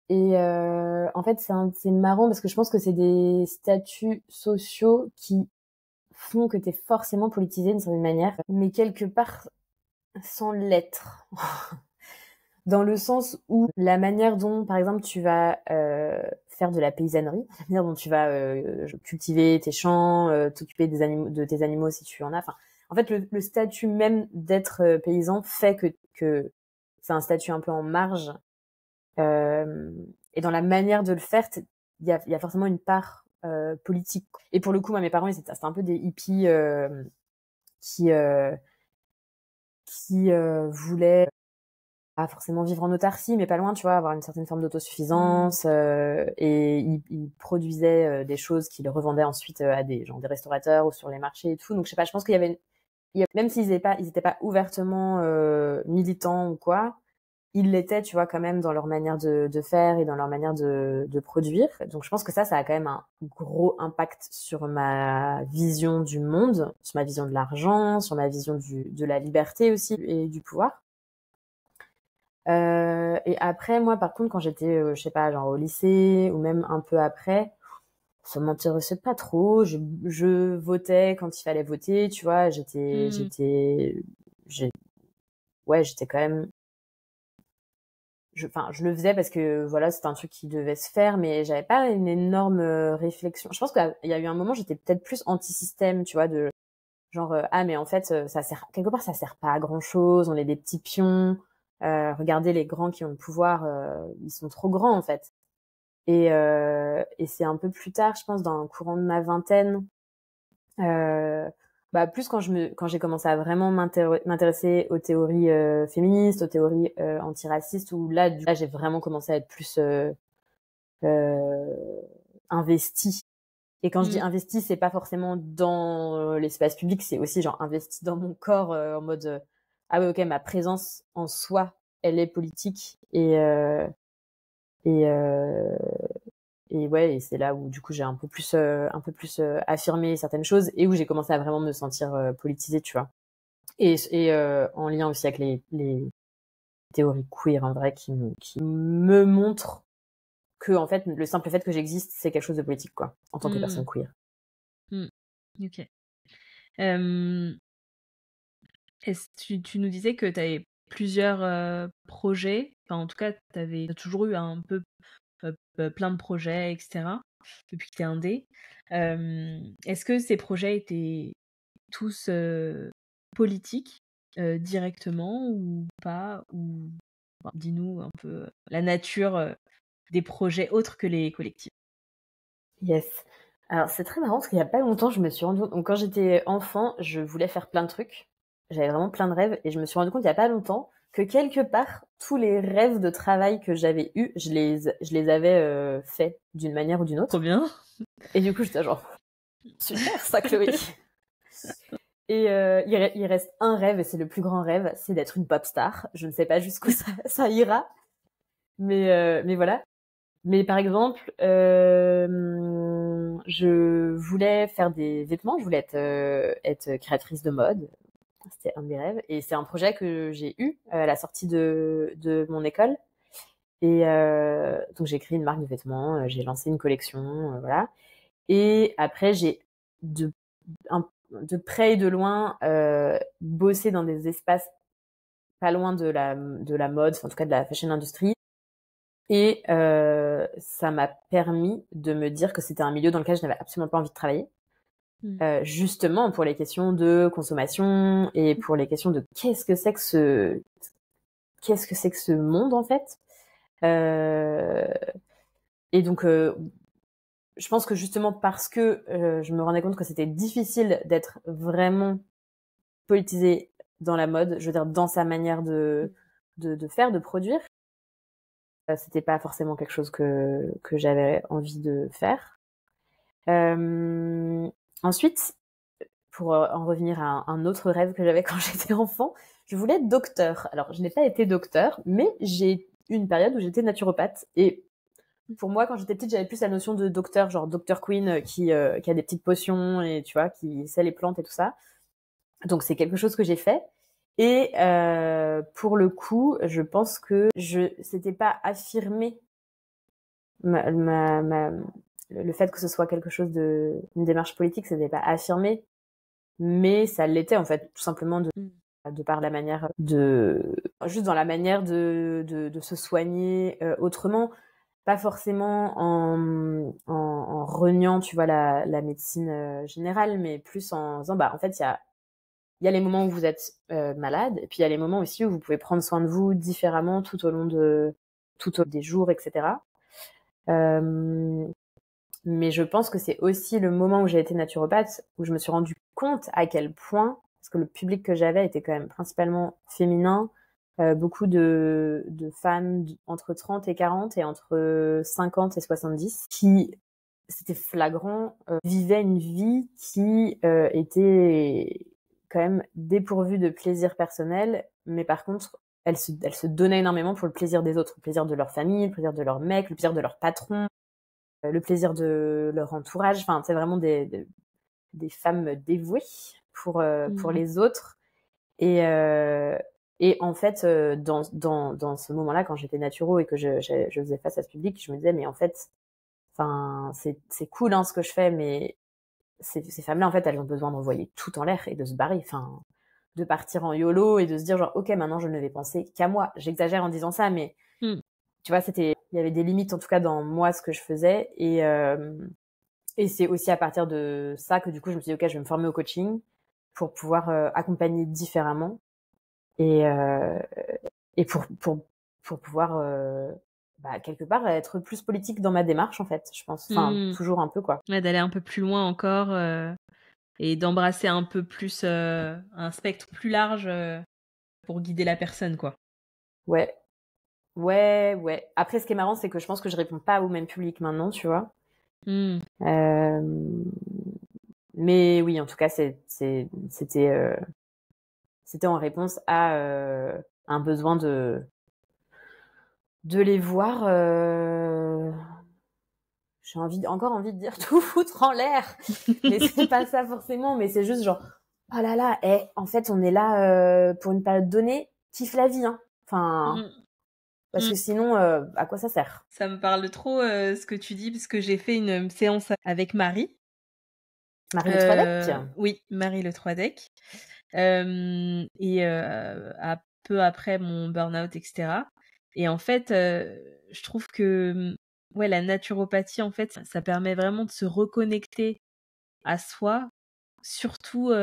Et en fait, c'est marrant parce que je pense que c'est des statuts sociaux qui font que t'es forcément politisé d'une certaine manière, mais quelque part sans l'être. Dans le sens où la manière dont, par exemple, tu vas faire de la paysannerie, la manière dont tu vas cultiver tes champs, t'occuper de tes animaux si tu en as. Enfin, en fait, le statut même d'être paysan fait que c'est un statut un peu en marge. Euh, et dans la manière de le faire, il y a forcément une part politique. Et pour le coup, moi, mes parents, c'était un peu des hippies qui euh, qui voulaient pas forcément vivre en autarcie, mais pas loin, tu vois, avoir une certaine forme Mm. d'autosuffisance. Et ils produisaient des choses qu'ils revendaient ensuite à des restaurateurs ou sur les marchés et tout. Donc je sais pas, je pense même s'ils étaient pas ouvertement militants ou quoi, ils l'étaient, tu vois, quand même dans leur manière de faire et dans leur manière de produire. Donc je pense que ça a quand même un gros impact sur ma vision du monde, sur ma vision de l'argent, sur ma vision de la liberté aussi et du pouvoir. Et après, moi, par contre, quand j'étais, je sais pas, genre au lycée ou même un peu après, ça m'intéressait pas trop. Je votais quand il fallait voter, tu vois. Mm. J'ai, ouais, j'étais quand même. Enfin, je le faisais parce que voilà, c'était un truc qui devait se faire, mais j'avais pas une énorme réflexion. Je pense qu'il y a eu un moment, j'étais peut-être plus anti-système, tu vois, de genre ah mais en fait ça sert quelque part, ça sert pas à grand chose. On est des petits pions. Regardez les grands qui ont le pouvoir, ils sont trop grands en fait. Et c'est un peu plus tard, je pense, dans le courant de ma vingtaine, plus quand j'ai commencé à vraiment m'intéresser aux théories féministes, aux théories antiracistes, où là j'ai vraiment commencé à être plus investie. Et quand je dis investi, c'est pas forcément dans l'espace public, c'est aussi genre investi dans mon corps en mode ah ouais, ok, ma présence en soi, elle est politique. Et ouais, et c'est là où du coup j'ai un peu plus affirmé certaines choses et où j'ai commencé à vraiment me sentir politisée, tu vois. Et en lien aussi avec les théories queer en vrai qui me montrent que en fait le simple fait que j'existe, c'est quelque chose de politique, quoi, en tant que personne queer. Ok. Tu nous disais que tu avais plusieurs projets, enfin en tout cas t'as toujours eu un peu plein de projets, etc. depuis que t'es indé. Est-ce que ces projets étaient tous politiques directement ou pas, ou enfin, dis-nous un peu la nature des projets autres que les collectifs. Yes. Alors c'est très marrant parce qu'il y a pas longtemps, je me suis rendu compte. Donc quand j'étais enfant, je voulais faire plein de trucs. J'avais vraiment plein de rêves et je me suis rendu compte il y a pas longtemps que quelque part tous les rêves de travail que j'avais eus, je les avais faits d'une manière ou d'une Trop autre. bien. Et du coup j'étais genre super ça, Chloé. Et il reste un rêve et c'est le plus grand rêve, c'est d'être une pop star. Je ne sais pas jusqu'où ça ira, mais voilà. Mais par exemple, je voulais faire des vêtements, je voulais être créatrice de mode. C'était un de mes rêves. Et c'est un projet que j'ai eu à la sortie de mon école. Et donc j'ai créé une marque de vêtements, j'ai lancé une collection, voilà. Et après, j'ai de, de près et de loin bossé dans des espaces pas loin de la mode, en tout cas de la fashion industry. Et ça m'a permis de me dire que c'était un milieu dans lequel je n'avais absolument pas envie de travailler. Justement pour les questions de consommation et pour les questions de qu'est-ce que c'est que ce monde en fait. Et donc je pense que justement parce que je me rendais compte que c'était difficile d'être vraiment politisé dans la mode, je veux dire dans sa manière de faire, de produire. C'était pas forcément quelque chose que j'avais envie de faire. Ensuite, pour en revenir à un autre rêve que j'avais quand j'étais enfant, je voulais être docteur. Alors, je n'ai pas été docteur, mais j'ai eu une période où j'étais naturopathe. Et pour moi, quand j'étais petite, j'avais plus la notion de docteur, genre Dr Queen qui a des petites potions et tu vois, qui sait les plantes et tout ça. Donc, c'est quelque chose que j'ai fait. Et pour le coup, je pense que c'était pas affirmé le fait que ce soit quelque chose une démarche politique, ça n'est pas affirmé, mais ça l'était en fait, tout simplement de par la manière juste dans la manière de se soigner autrement, pas forcément en reniant, tu vois, la médecine générale, mais plus en disant, en fait, il y a les moments où vous êtes malade, et puis il y a les moments aussi où vous pouvez prendre soin de vous différemment tout au long des jours, etc. Mais je pense que c'est aussi le moment où j'ai été naturopathe où je me suis rendu compte à quel point, parce que le public que j'avais était quand même principalement féminin, beaucoup de femmes entre 30 et 40 et entre 50 et 70 qui, c'était flagrant, vivaient une vie qui était quand même dépourvue de plaisir personnel, mais par contre, elles se donnaient énormément pour le plaisir des autres, le plaisir de leur famille, le plaisir de leur mec, le plaisir de leur patron, le plaisir de leur entourage. Enfin, c'est vraiment des femmes dévouées pour les autres. Et en fait, dans ce moment-là, quand j'étais naturo et que je faisais face à ce public, je me disais, mais en fait, enfin, c'est cool hein, ce que je fais, mais ces femmes-là, en fait, elles ont besoin d'envoyer tout en l'air et de se barrer. Enfin, de partir en YOLO et de se dire genre, ok, maintenant je ne vais penser qu'à moi. J'exagère en disant ça, mais tu vois, il y avait des limites en tout cas dans moi ce que je faisais et c'est aussi à partir de ça que du coup je me suis dit ok, je vais me former au coaching pour pouvoir accompagner différemment et pour pouvoir quelque part être plus politique dans ma démarche en fait, je pense. Enfin, toujours un peu quoi. Ouais, d'aller un peu plus loin encore et d'embrasser un peu plus un spectre plus large pour guider la personne, quoi. Ouais, ouais. Après, ce qui est marrant, c'est que je pense que je réponds pas au même public maintenant, tu vois. Mmh. Mais oui, en tout cas, c'était en réponse à un besoin de les voir. J'ai encore envie de dire tout foutre en l'air, mais c'est pas ça forcément. Mais c'est juste genre, oh là là, en fait, on est là pour une période donnée, kiffe la vie, hein. Enfin, Mmh. parce Mmh. que sinon, à quoi ça sert? Ça me parle trop ce que tu dis parce que j'ai fait une séance avec Marie. Marie Le Troidec? Oui, Marie Le Troidec. Et à peu après mon burn-out, et cetera. Et en fait, je trouve que, ouais, la naturopathie, en fait, ça permet vraiment de se reconnecter à soi, surtout,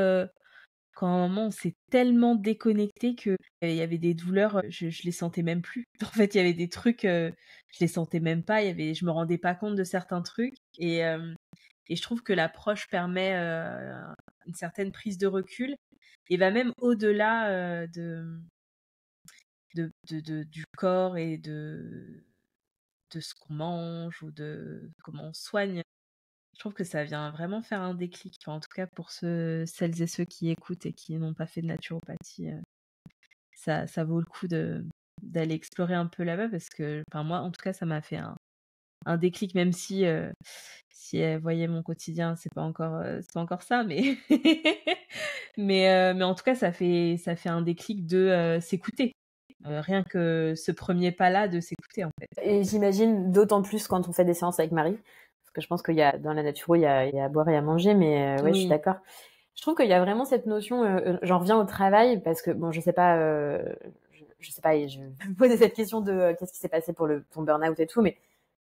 quand à un moment on s'est tellement déconnecté que, il y avait des douleurs, je les sentais même plus. En fait, il y avait des trucs, je les sentais même pas, je me rendais pas compte de certains trucs et je trouve que l'approche permet, une certaine prise de recul et va même au-delà, du corps et de ce qu'on mange ou de comment on soigne. Je trouve que ça vient vraiment faire un déclic. Enfin, en tout cas, pour celles et ceux qui écoutent et qui n'ont pas fait de naturopathie, ça vaut le coup d'aller explorer un peu là-bas parce que, enfin, moi, en tout cas, ça m'a fait un déclic, même si elle voyait mon quotidien, c'est pas encore ça, mais mais en tout cas, ça fait un déclic de s'écouter. Rien que ce premier pas-là de s'écouter, en fait. Et j'imagine d'autant plus quand on fait des séances avec Marie, parce que je pense qu'il y a dans la nature, il y a à boire et à manger, mais ouais, je suis Oui. d'accord. Je trouve qu'il y a vraiment cette notion. J'en reviens au travail parce que bon, je sais pas, je sais pas, et je me posais cette question de qu'est-ce qui s'est passé pour ton burn-out et tout, mais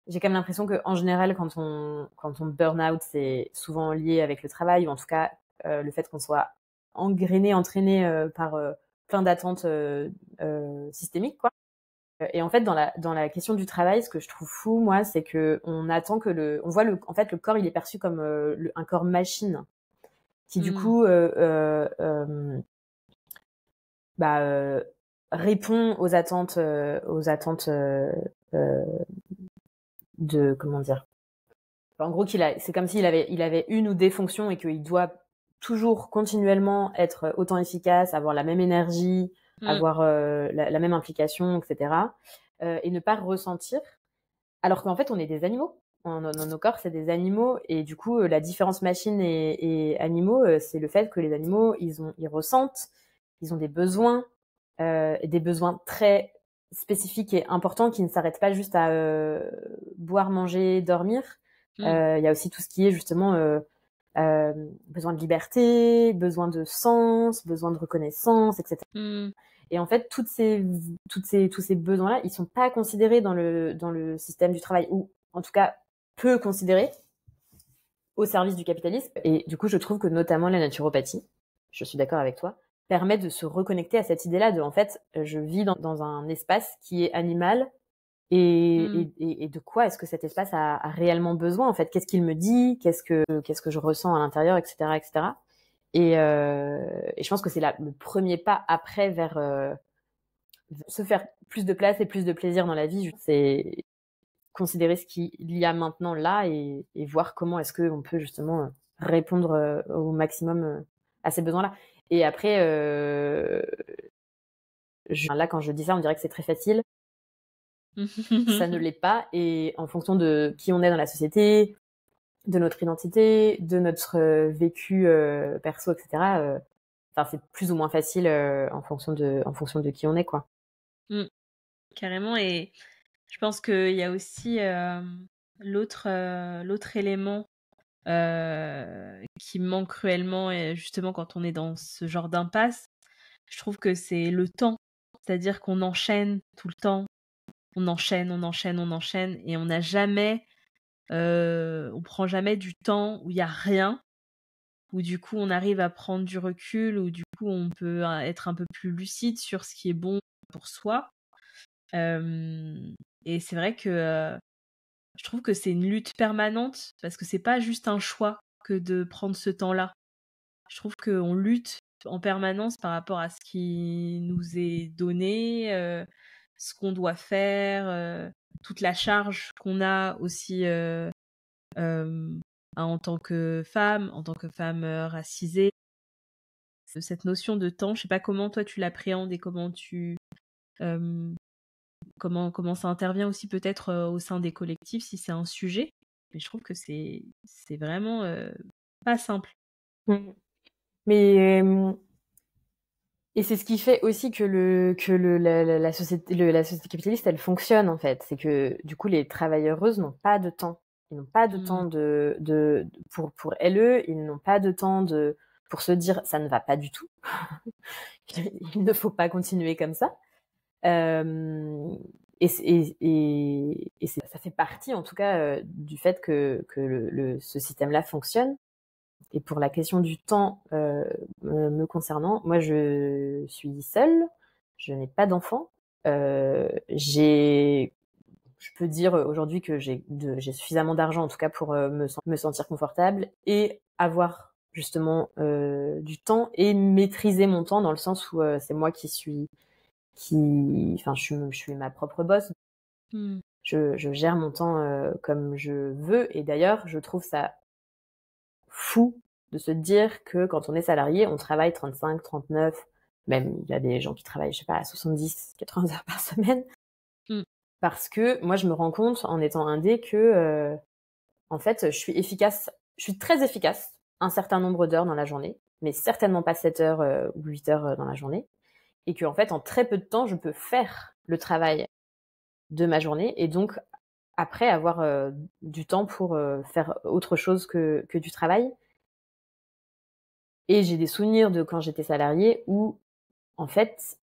j'ai quand même l'impression que en général, quand on burn-out, c'est souvent lié avec le travail ou en tout cas le fait qu'on soit entraîné par plein d'attentes systémiques, quoi. Et en fait, dans la question du travail, ce que je trouve fou, moi, c'est que on attend que on voit en fait, le corps, il est perçu comme un corps machine qui du Mmh. coup bah, répond aux attentes euh, de comment dire. En gros, c'est comme il avait une ou des fonctions et qu'il doit toujours continuellement être autant efficace, avoir la même énergie, Mmh. avoir la même implication, etc. Et ne pas ressentir. Alors qu'en fait, on est des animaux. Nos corps, c'est des animaux. Et du coup, la différence machine et animaux, c'est le fait que les animaux, ils ressentent, ils ont des besoins, et des besoins très spécifiques et importants qui ne s'arrêtent pas juste à boire, manger, dormir. Mmh. Il y a aussi tout ce qui est justement euh, besoin de liberté, besoin de sens, besoin de reconnaissance, etc. Mmh. Et en fait, tous ces besoins-là, ils sont pas considérés dans le système du travail, ou en tout cas peu considérés au service du capitalisme. Et du coup, je trouve que notamment la naturopathie, je suis d'accord avec toi, permet de se reconnecter à cette idée-là de, en fait, je vis dans un espace qui est animal Mmh. et de quoi est-ce que cet espace a réellement besoin, en fait. Qu'est-ce qu'il me dit? Qu'est-ce que je ressens à l'intérieur, etc., etc. Et je pense que c'est le premier pas après vers se faire plus de place et plus de plaisir dans la vie. C'est considérer ce qu'il y a maintenant là et voir comment est-ce qu'on peut justement répondre au maximum à ces besoins-là. Et après, là, quand je dis ça, on dirait que c'est très facile. Ça ne l'est pas. Et en fonction de qui on est dans la société, de notre identité, de notre vécu perso, etc., enfin, c'est plus ou moins facile en fonction de qui on est, quoi. Mmh. Carrément et je pense qu'il y a aussi, l'autre élément, qui me manque cruellement et justement quand on est dans ce genre d'impasse, je trouve que c'est le temps. C'est-à-dire qu'on enchaîne tout le temps, on enchaîne, on enchaîne, on enchaîne et on prend jamais du temps où il y a rien, où du coup on arrive à prendre du recul, où du coup on peut, être un peu plus lucide sur ce qui est bon pour soi. Hem Et c'est vrai que je trouve que c'est une lutte permanente parce que c'est pas juste un choix que de prendre ce temps-là. Je trouve qu'on lutte en permanence par rapport à ce qui nous est donné, ce qu'on doit faire, toute la charge qu'on a aussi en tant que femme racisée. Cette notion de temps, je sais pas comment toi tu l'appréhendes et euh, comment ça intervient aussi peut-être au sein des collectifs si c'est un sujet. Mais je trouve que c'est vraiment pas simple. Mm. Mais et c'est ce qui fait aussi que la société la société capitaliste elle fonctionne en fait. C'est que du coup les travailleuses n'ont pas de temps. Ils n'ont pas de Mm. temps pour elles, ils n'ont pas de temps pour se dire ça ne va pas du tout. Il ne faut pas continuer comme ça. Ça fait partie en tout cas du fait que ce système-là fonctionne. Et pour la question du temps me concernant, moi je suis seule, je n'ai pas d'enfant. Je peux dire aujourd'hui que j'ai suffisamment d'argent en tout cas pour me sentir confortable et avoir justement du temps et maîtriser mon temps dans le sens où c'est moi enfin je suis ma propre boss. Mm. Je gère mon temps comme je veux et d'ailleurs je trouve ça fou de se dire que quand on est salarié, on travaille 35, 39, même il y a des gens qui travaillent, je sais pas, à 70, 80 heures par semaine. Mm. Parce que moi, je me rends compte en étant indé que, en fait, je suis très efficace un certain nombre d'heures dans la journée, mais certainement pas 7 heures ou 8 heures dans la journée. Et que, en fait, en très peu de temps, je peux faire le travail de ma journée et donc après avoir du temps pour faire autre chose que du travail. Et j'ai des souvenirs de quand j'étais salariée où, en fait,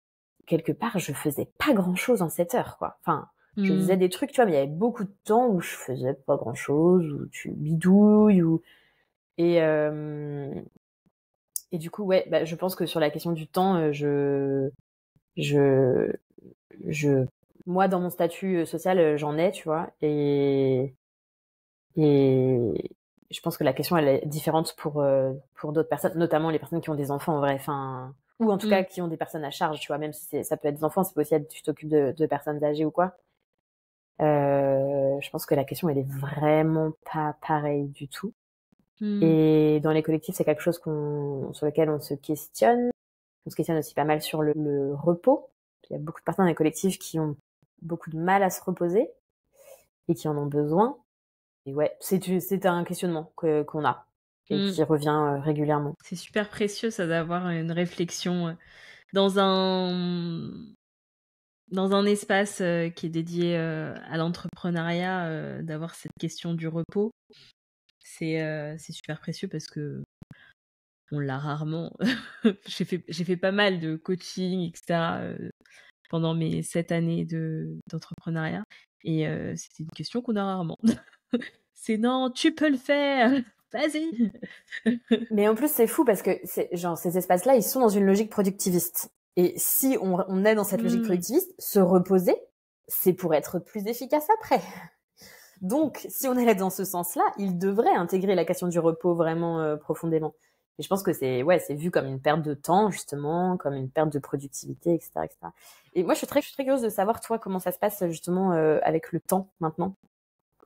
quelque part, je faisais pas grand-chose en 7 heures, quoi. Enfin, je faisais Mm. des trucs, tu vois, mais il y avait beaucoup de temps où je faisais pas grand-chose, où tu bidouilles, et, euh, et du coup, ouais, bah, je pense que sur la question du temps, je, je, moi, dans mon statut social, j'en ai, tu vois, et je pense que la question, elle est différente pour d'autres personnes, notamment les personnes qui ont des enfants, en vrai, enfin, ou en tout cas Mm. qui ont des personnes à charge, tu vois, même si ça peut être des enfants, ça peut aussi être tu t'occupes de personnes âgées ou quoi. Je pense que la question, elle est vraiment pas pareille du tout. Mm. Et dans les collectifs, c'est quelque chose sur lequel on se questionne. On se questionne aussi pas mal sur le repos. Il y a beaucoup de personnes dans les collectifs qui ont beaucoup de mal à se reposer et qui en ont besoin. Et ouais, c'est un questionnement qu'on a et Mm. qui revient régulièrement. C'est super précieux ça d'avoir une réflexion dans un dans un espace qui est dédié à l'entrepreneuriat, d'avoir cette question du repos. C'est super précieux parce que on l'a rarement. J'ai fait pas mal de coaching, etc. Pendant mes 7 années d'entrepreneuriat. Et c'était une question qu'on a rarement. C'est non, tu peux le faire, vas-y. Mais en plus, c'est fou parce que genre, ces espaces-là, ils sont dans une logique productiviste. Et si on est dans cette logique Mm. productiviste, se reposer, c'est pour être plus efficace après. Donc, si on allait dans ce sens-là, il devrait intégrer la question du repos vraiment profondément. Et je pense que c'est vu comme une perte de temps, justement, comme une perte de productivité, etc., etc. Et moi, je suis très curieuse de savoir, toi, comment ça se passe, justement, avec le temps, maintenant.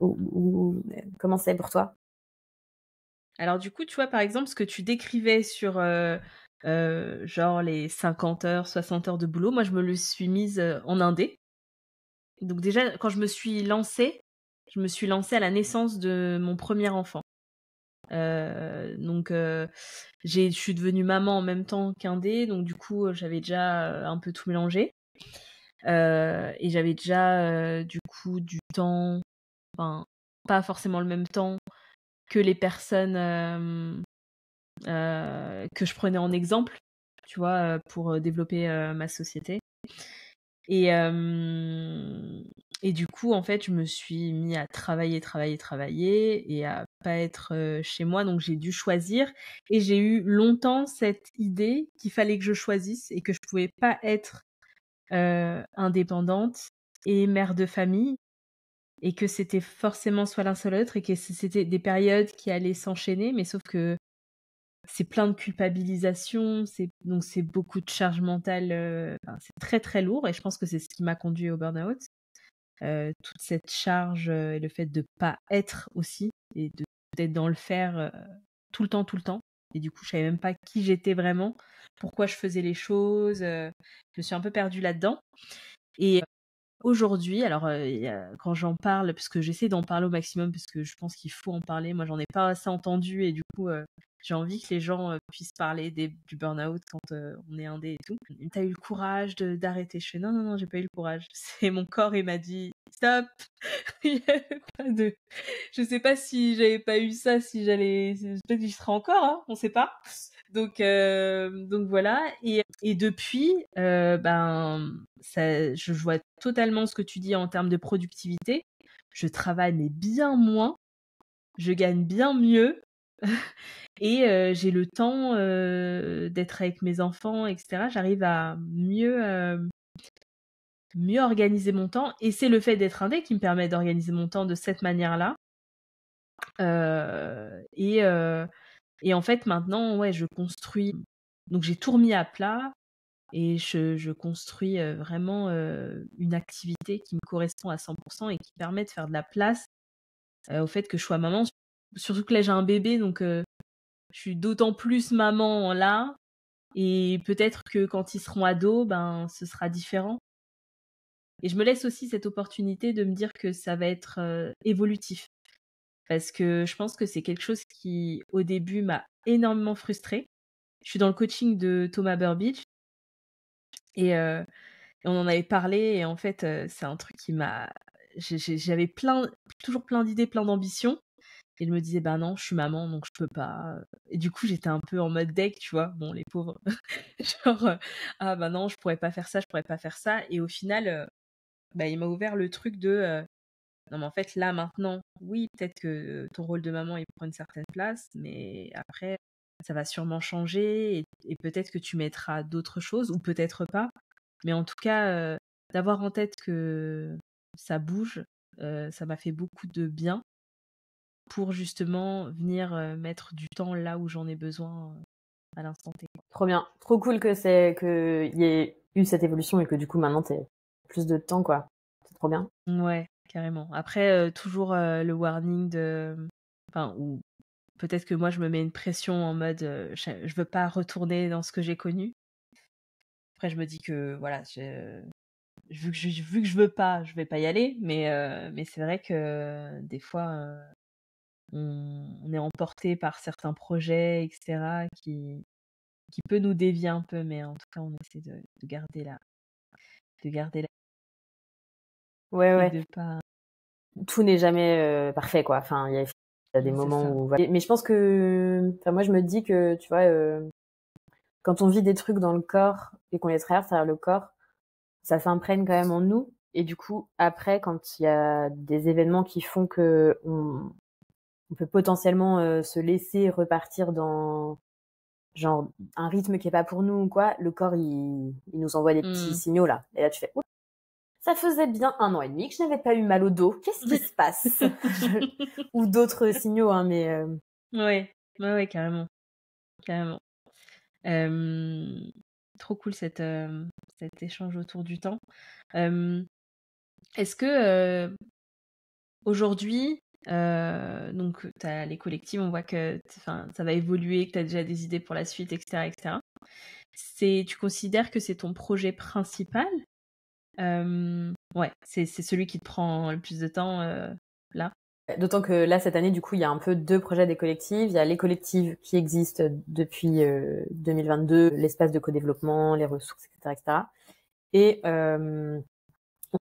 Comment c'est pour toi? Alors du coup, tu vois, par exemple, ce que tu décrivais sur genre les 50 heures, 60 heures de boulot, moi, je me le suis mise en indé. Donc déjà, quand je me suis lancée à la naissance de mon premier enfant. Donc je suis devenue maman en même temps qu'indé, donc du coup j'avais déjà un peu tout mélangé et j'avais déjà du coup du temps, enfin pas forcément le même temps que les personnes que je prenais en exemple, tu vois, pour développer ma société. Et, euh, et du coup, en fait, je me suis mis à travailler et à pas être chez moi. Donc, j'ai dû choisir. Et j'ai eu longtemps cette idée qu'il fallait que je choisisse et que je pouvais pas être indépendante et mère de famille et que c'était forcément soit l'un soit l'autre et que c'était des périodes qui allaient s'enchaîner, mais sauf que c'est plein de culpabilisation, donc c'est beaucoup de charge mentale, c'est très, très lourd et je pense que c'est ce qui m'a conduit au burn-out. Toute cette charge, et le fait de pas être aussi et d'être dans le faire, tout le temps et du coup, je savais même pas qui j'étais vraiment, pourquoi je faisais les choses, je me suis un peu perdue là-dedans et aujourd'hui, alors, quand j'en parle parce que j'essaie d'en parler au maximum parce que je pense qu'il faut en parler. Moi, j'en ai pas assez entendu et du coup, j'ai envie que les gens, puissent parler du burn-out quand, on est indé et tout. «Tu as eu le courage d'arrêter?» Je fais: «Non, non, non, j'ai pas eu le courage». C'est mon corps, il m'a dit: «Stop!» Il y avait pas de je sais pas si j'avais pas eu ça, si j'allais peut-être que j'y serais encore, hein, on sait pas. Donc voilà et depuis, ça je vois totalement ce que tu dis en termes de productivité. Je travaille mais bien moins, je gagne bien mieux et j'ai le temps, d'être avec mes enfants et cetera. J'arrive à mieux organiser mon temps et c'est le fait d'être indé qui me permet d'organiser mon temps de cette manière-là. Heu et heu et en fait, maintenant, ouais, je construis donc j'ai tout remis à plat et je construis, vraiment, une activité qui me correspond à 100 et qui permet de faire de la place, au fait que je sois maman. Surtout que là, j'ai un bébé donc je suis d'autant plus maman là et peut-être que quand ils seront ados, ben, ce sera différent et je me laisse aussi cette opportunité de me dire que ça va être, évolutif. Parce que je pense que c'est quelque chose qui, au début, m'a énormément frustrée. Je suis dans le coaching de Thomas Burbidge et on en avait parlé et en fait, c'est un truc qui m'a j'avais toujours plein d'idées, plein d'ambitions et je me disais: «Bah non, je suis maman donc je peux pas», et du coup, j'étais un peu en mode deg, tu vois? Bon, les pauvres, genre, «Ah bah non, je pourrais pas faire ça, je pourrais pas faire ça» et au final, bah, il m'a ouvert le truc de, non, mais en fait, là, maintenant, oui, peut-être que ton rôle de maman, il prend une certaine place, mais après, ça va sûrement changer et peut-être que tu mettras d'autres choses ou peut-être pas. Mais en tout cas, d'avoir en tête que ça bouge, ça m'a fait beaucoup de bien pour justement venir, mettre du temps là où j'en ai besoin, à l'instant T. Trop bien. Trop cool que y ait eu cette évolution et que du coup, maintenant, t'aies plus de temps, quoi. C'est trop bien. Ouais, carrément. Après, toujours, le warning ou peut-être que moi, je me mets une pression en mode, je veux pas retourner dans ce que j'ai connu. Après, je me dis que voilà, vu que je veux pas, je vais pas y aller. Mais c'est vrai que des fois, on est emporté par certains projets et cetera qui peut nous dévier un peu. Mais en tout cas, on essaie de garder la Ouais, et ouais. de pas Tout n'est jamais parfait, quoi. Enfin, il y a des c'est moments ça. où... voilà. Mais je pense que... Enfin, moi, je me dis que, tu vois, quand on vit des trucs dans le corps et qu'on les traverse à travers le corps, ça s'imprègne quand même en nous. Et du coup, après, quand il y a des événements qui font que on peut potentiellement se laisser repartir dans genre un rythme qui est pas pour nous ou quoi, le corps il nous envoie des petits Mmh. signaux là. Et là tu fais ouh, ça faisait bien 1 an et demi que je n'avais pas eu mal au dos. Qu'est-ce qui se passe? Ou d'autres signaux, hein, mais Ouais. Ouais, ouais, carrément, carrément. Hem, Trop cool cet échange autour du temps. Hem, Est-ce que, aujourd'hui, donc tu as les collectives, on voit que ça va évoluer, que tu as déjà des idées pour la suite et cetera et cetera. Tu considères que c'est ton projet principal? Ouais, c'est celui qui te prend le plus de temps, là? d'autant que là cette année du coup il y a un peu deux projets des collectives. Il y a les collectives qui existent depuis 2022, l'espace de co-développement, les ressources, etc., etc. Et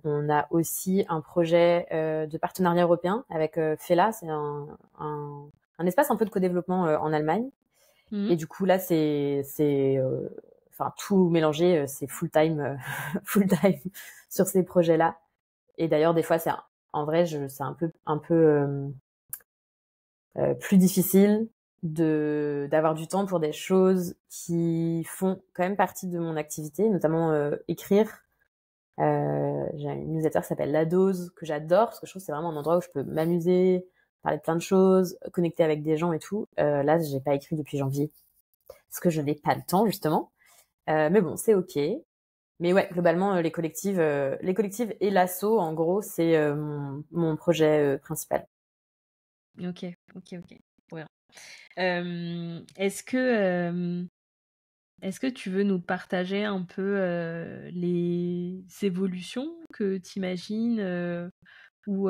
on a aussi un projet de partenariat européen avec FELA, c'est un espace un peu de co-développement en Allemagne. Mmh. Et du coup là enfin tout mélangé, c'est full time, full time sur ces projets-là. Et d'ailleurs des fois en vrai c'est un peu plus difficile d'avoir du temps pour des choses qui font quand même partie de mon activité, notamment écrire. J'ai une newsletter qui s'appelle La Dose, que j'adore, parce que je trouve que c'est vraiment un endroit où je peux m'amuser, parler de plein de choses, connecter avec des gens et tout. Là, j'ai pas écrit depuis janvier, parce que je n'ai pas le temps, justement. Mais bon, c'est ok. Mais ouais, globalement, les collectives et l'asso, en gros, c'est mon projet principal. Ok, ok, ok. Ouais. Est-ce que tu veux nous partager un peu les évolutions que tu imagines ou,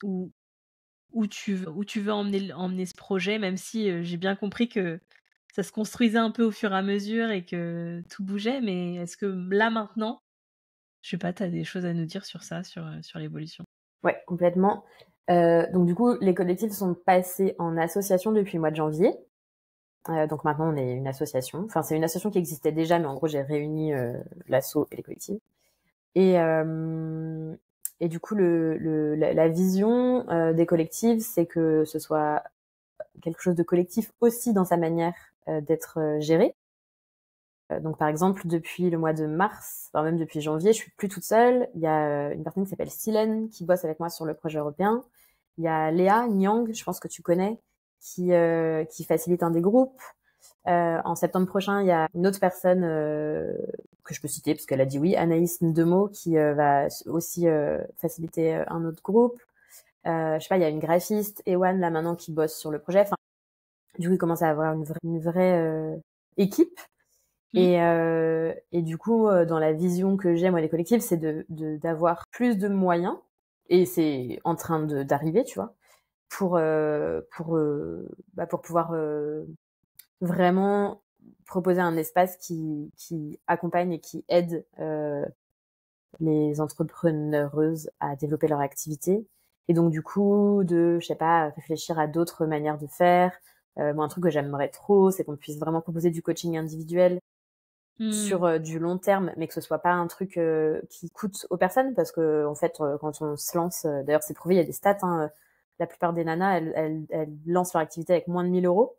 où, où tu veux emmener ce projet, même si j'ai bien compris que ça se construisait un peu au fur et à mesure et que tout bougeait, mais est-ce que là maintenant, je sais pas, tu as des choses à nous dire sur ça, sur l'évolution? Ouais, complètement. Donc du coup, les collectifs sont passés en association depuis le mois de janvier. Donc maintenant, on est une association. Enfin, c'est une association qui existait déjà, mais en gros, j'ai réuni l'asso et les collectifs. Et, euh, et du coup, la vision des collectifs, c'est que ce soit quelque chose de collectif aussi dans sa manière d'être géré. Donc par exemple, depuis le mois de mars, enfin même depuis janvier, je suis plus toute seule. Il y a une personne qui s'appelle Silène qui bosse avec moi sur le projet européen. Il y a Léa Nyang, je pense que tu connais, qui facilite un des groupes. En septembre prochain, il y a une autre personne que je peux citer parce qu'elle a dit oui, Anaïs Ndemo, qui va aussi faciliter un autre groupe. Je sais pas, il y a une graphiste, Ewan, là maintenant, qui bosse sur le projet. Enfin, du coup, il commence à avoir une vraie équipe. Et du coup, dans la vision que j'ai, moi, des collectifs, c'est d'avoir plus de moyens. Et c'est en train d'arriver, tu vois, pour pouvoir vraiment proposer un espace qui accompagne et qui aide les entrepreneureuses à développer leur activité. Et donc, du coup, je sais pas, réfléchir à d'autres manières de faire. Moi, un truc que j'aimerais trop, c'est qu'on puisse vraiment proposer du coaching individuel Mmh. sur du long terme, mais que ce soit pas un truc qui coûte aux personnes, parce que en fait, quand on se lance, d'ailleurs c'est prouvé, il y a des stats, hein, la plupart des nanas, elles lancent leur activité avec moins de 1 000 euros.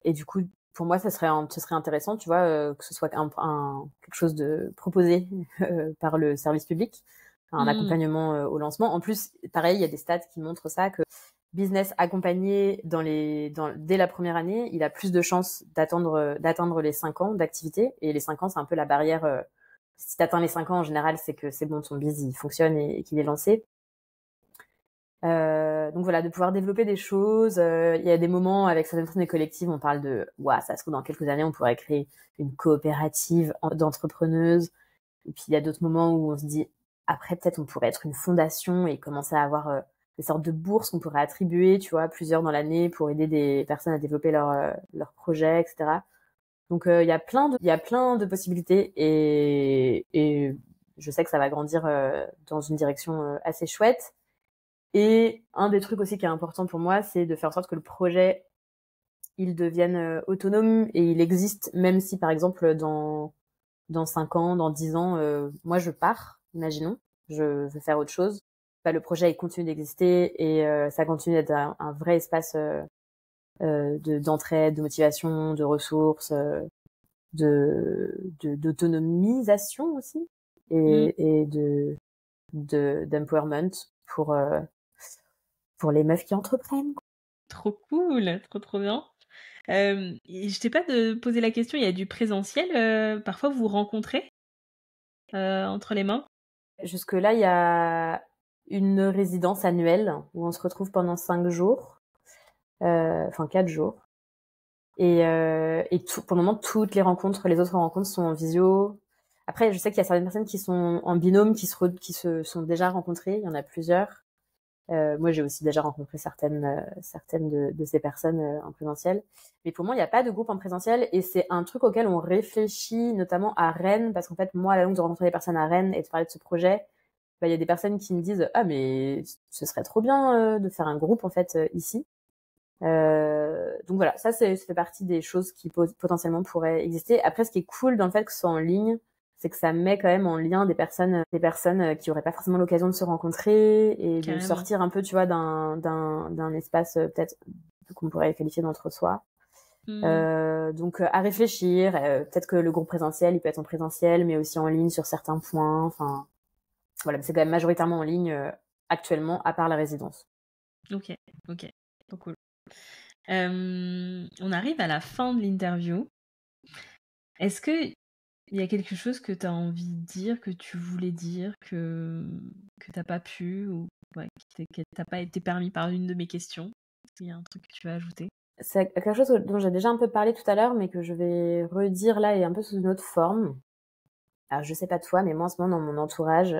Et du coup, pour moi, ce serait intéressant, tu vois, que ce soit quelque chose de proposé par le service public, un Mmh. accompagnement au lancement. En plus, pareil, il y a des stats qui montrent ça, que business accompagné dès la première année, il a plus de chances d'atteindre les 5 ans d'activité. Et les 5 ans, c'est un peu la barrière. Si tu atteins les 5 ans, en général, c'est que c'est bon, ton biz, il fonctionne et qu'il est lancé. Donc voilà, de pouvoir développer des choses. Il y a des moments avec certaines personnes des collectives, on parle de, ouah, ça se trouve dans quelques années, on pourrait créer une coopérative d'entrepreneuses. Et puis il y a d'autres moments où on se dit, après peut-être on pourrait être une fondation et commencer à avoir des sortes de bourses qu'on pourrait attribuer, tu vois, plusieurs dans l'année pour aider des personnes à développer leur projet, etc. Donc il y a plein de possibilités et je sais que ça va grandir dans une direction assez chouette. Et un des trucs aussi qui est important pour moi, c'est de faire en sorte que le projet, il devienne autonome et il existe, même si, par exemple, dans 5 ans, dans 10 ans, moi, je pars, imaginons, je veux faire autre chose. Bah, le projet, il continue d'exister et ça continue d'être un vrai espace d'entraide, de motivation, de ressources, d'autonomisation aussi Mmh. et d'empowerment pour les meufs qui entreprennent. Trop cool, trop, trop bien. Et je t'ai pas posé la question, il y a du présentiel, parfois vous vous rencontrez, entre les mains? Jusque-là, il y a une résidence annuelle où on se retrouve pendant 5 jours, enfin 4 jours. Et pour le moment, les autres rencontres sont en visio. Après, je sais qu'il y a certaines personnes qui sont en binôme, qui se sont déjà rencontrées. Il y en a plusieurs. Moi, j'ai aussi déjà rencontré certaines de ces personnes en présentiel. Mais pour moi, il n'y a pas de groupe en présentiel et c'est un truc auquel on réfléchit, notamment à Rennes, parce qu'en fait, moi, à la longue de rencontrer des personnes à Rennes et de parler de ce projet, bah, il y a des personnes qui me disent ah mais ce serait trop bien de faire un groupe en fait ici. Donc voilà, ça fait partie des choses qui potentiellement pourraient exister. Après, ce qui est cool dans le fait que ce soit en ligne, c'est que ça met quand même en lien des personnes qui auraient pas forcément l'occasion de se rencontrer et de Carrément. sortir un peu, tu vois, d'un espace peut-être qu'on pourrait qualifier d'entre-soi. Mmh. Donc à réfléchir. Peut-être que le groupe présentiel, il peut être en présentiel, mais aussi en ligne sur certains points. Enfin, voilà, c'est quand même majoritairement en ligne actuellement, à part la résidence. OK, OK, trop cool. On arrive à la fin de l'interview. Est-ce qu'il y a quelque chose que tu as envie de dire, que tu voulais dire, que tu pas pu ou ouais, qui t'a pas été permis par une de mes questions? Est-ce y a un truc que tu veux ajouter? C'est quelque chose dont j'ai déjà un peu parlé tout à l'heure, mais que je vais redire là et un peu sous une autre forme. Alors, je sais pas toi, mais moi, en ce moment, dans mon entourage,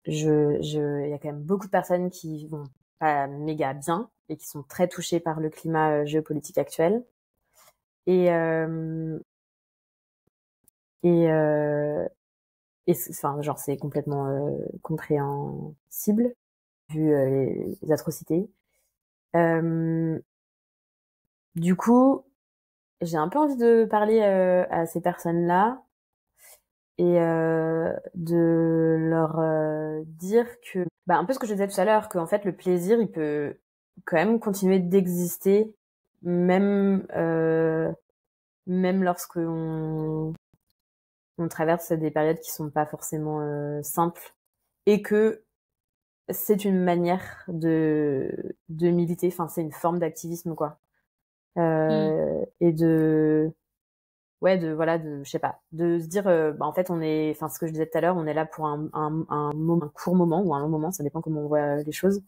il y a quand même beaucoup de personnes qui vont pas méga bien et qui sont très touchées par le climat géopolitique actuel. Et, et, euh, enfin, genre, c'est complètement compréhensible vu les atrocités. Euh, du coup, j'ai un peu envie de parler à ces personnes-là et de leur dire que, bah, un peu ce que je disais tout à l'heure, qu'en fait le plaisir il peut quand même continuer d'exister même même lorsque on traverse des périodes qui sont pas forcément simples et que c'est une manière de militer, enfin c'est une forme d'activisme quoi. Mmh. Et de ouais de voilà de je sais pas de se dire bah en fait on est enfin ce que je disais tout à l'heure on est là pour un moment un court moment ou un long moment ça dépend comment on voit les choses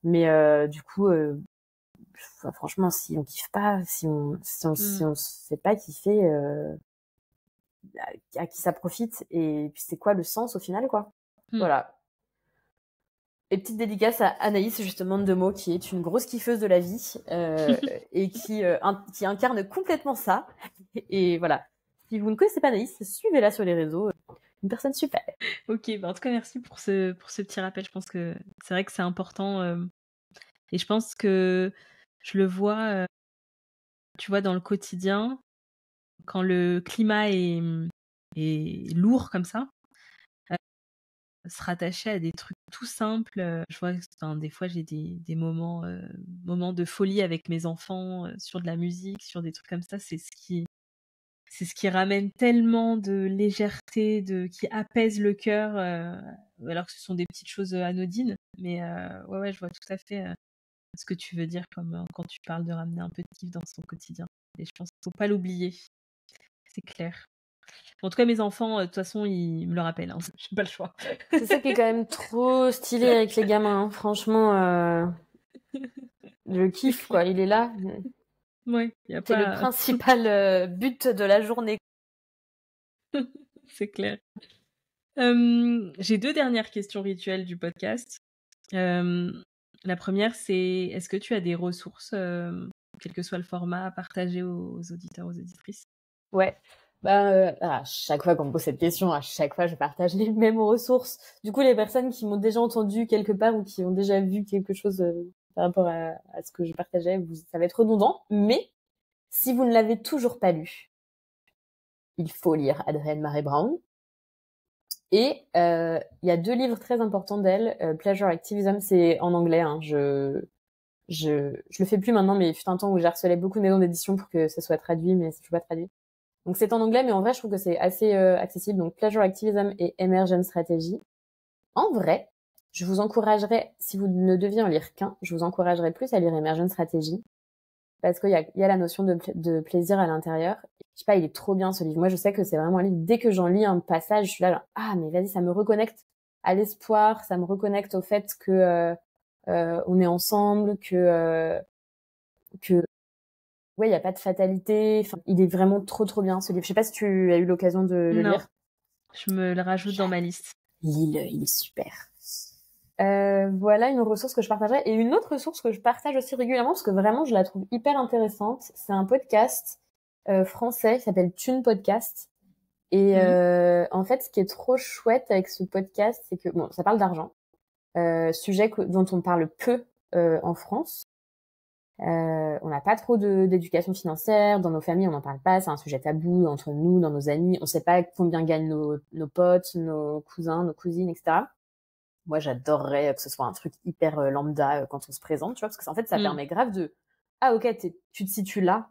mais du coup enfin, franchement si on kiffe pas si Mmh. on se fait pas kiffer à qui ça profite et puis c'est quoi le sens au final quoi Mmh. voilà et petite dédicace à Anaïs justement de mots qui est une grosse kiffeuse de la vie et qui incarne complètement ça et voilà si vous ne connaissez pas Anaïs suivez-la sur les réseaux une personne super. OK, bah, en tout cas merci pour ce petit rappel. Je pense que c'est vrai que c'est important, et je pense que je le vois, tu vois, dans le quotidien, quand le climat est lourd comme ça, se rattacher à des trucs tout simples, je vois, enfin, des fois j'ai des moments de folie avec mes enfants, sur de la musique, sur des trucs comme ça, c'est ce qui ramène tellement de légèreté, qui apaise le cœur, alors que ce sont des petites choses, anodines. Mais, ouais, ouais, je vois tout à fait, ce que tu veux dire comme, quand tu parles de ramener un peu de kiff dans son quotidien et je pense qu'il faut pas l'oublier, c'est clair. En tout cas, mes enfants, de toute façon, ils me le rappellent, hein, j'ai pas le choix. C'est ça qui est quand même trop stylé avec les gamins, hein. Franchement, le C'est kiff, clair. quoi, il est là. Ouais, il y a C'est le pas principal but de la journée. c'est clair. J'ai 2 dernières questions rituelles du podcast. Hem, la première, c'est est-ce que tu as des ressources, quel que soit le format, à partager aux auditeurs, aux auditrices? Ouais. Bah, à chaque fois qu'on me pose cette question, à chaque fois, je partage les mêmes ressources. Du coup, les personnes qui m'ont déjà entendu quelque part ou qui ont déjà vu quelque chose par rapport à ce que je partageais, ça va être redondant. Mais si vous ne l'avez toujours pas lu, il faut lire Adrienne Maree Brown. Et il y a 2 livres très importants d'elle. Pleasure Activism, c'est en anglais. Hein, je le fais plus maintenant, mais il fut un temps où j'harcelais beaucoup de maisons d'édition pour que ça soit traduit, mais c'est toujours pas traduit. Donc c'est en anglais, mais en vrai, je trouve que c'est assez accessible. Donc Pleasure Activism et Emergent Strategy. En vrai, je vous encouragerais, si vous ne deviez en lire qu'un, je vous encouragerais plus à lire Emergent Strategy parce qu'il y a la notion de plaisir à l'intérieur. Je sais pas, il est trop bien ce livre. Moi, je sais que c'est vraiment un livre. Dès que j'en lis un passage, je suis là, genre, ah mais vas-y, ça me reconnecte à l'espoir, ça me reconnecte au fait que on est ensemble, que ouais, il y a pas de fatalité. Enfin, il est vraiment trop trop bien ce livre. Je sais pas si tu as eu l'occasion de le Non, lire. je me le rajoute dans ma liste. Il est super. Voilà une ressource que je partagerais. Et une autre ressource que je partage aussi régulièrement, parce que vraiment je la trouve hyper intéressante, c'est un podcast français qui s'appelle Thune Podcast. Et Mmh. en fait, ce qui est trop chouette avec ce podcast, c'est que bon, ça parle d'argent, sujet dont on parle peu en France. On n'a pas trop d'éducation financière dans nos familles, on n'en parle pas, c'est un sujet tabou entre nous, dans nos amis. On sait pas combien gagnent nos potes, nos cousins, nos cousines, etc. Moi, j'adorerais que ce soit un truc hyper lambda quand on se présente, tu vois, parce que en fait, ça Mmh. permet grave ah ok, tu te situes là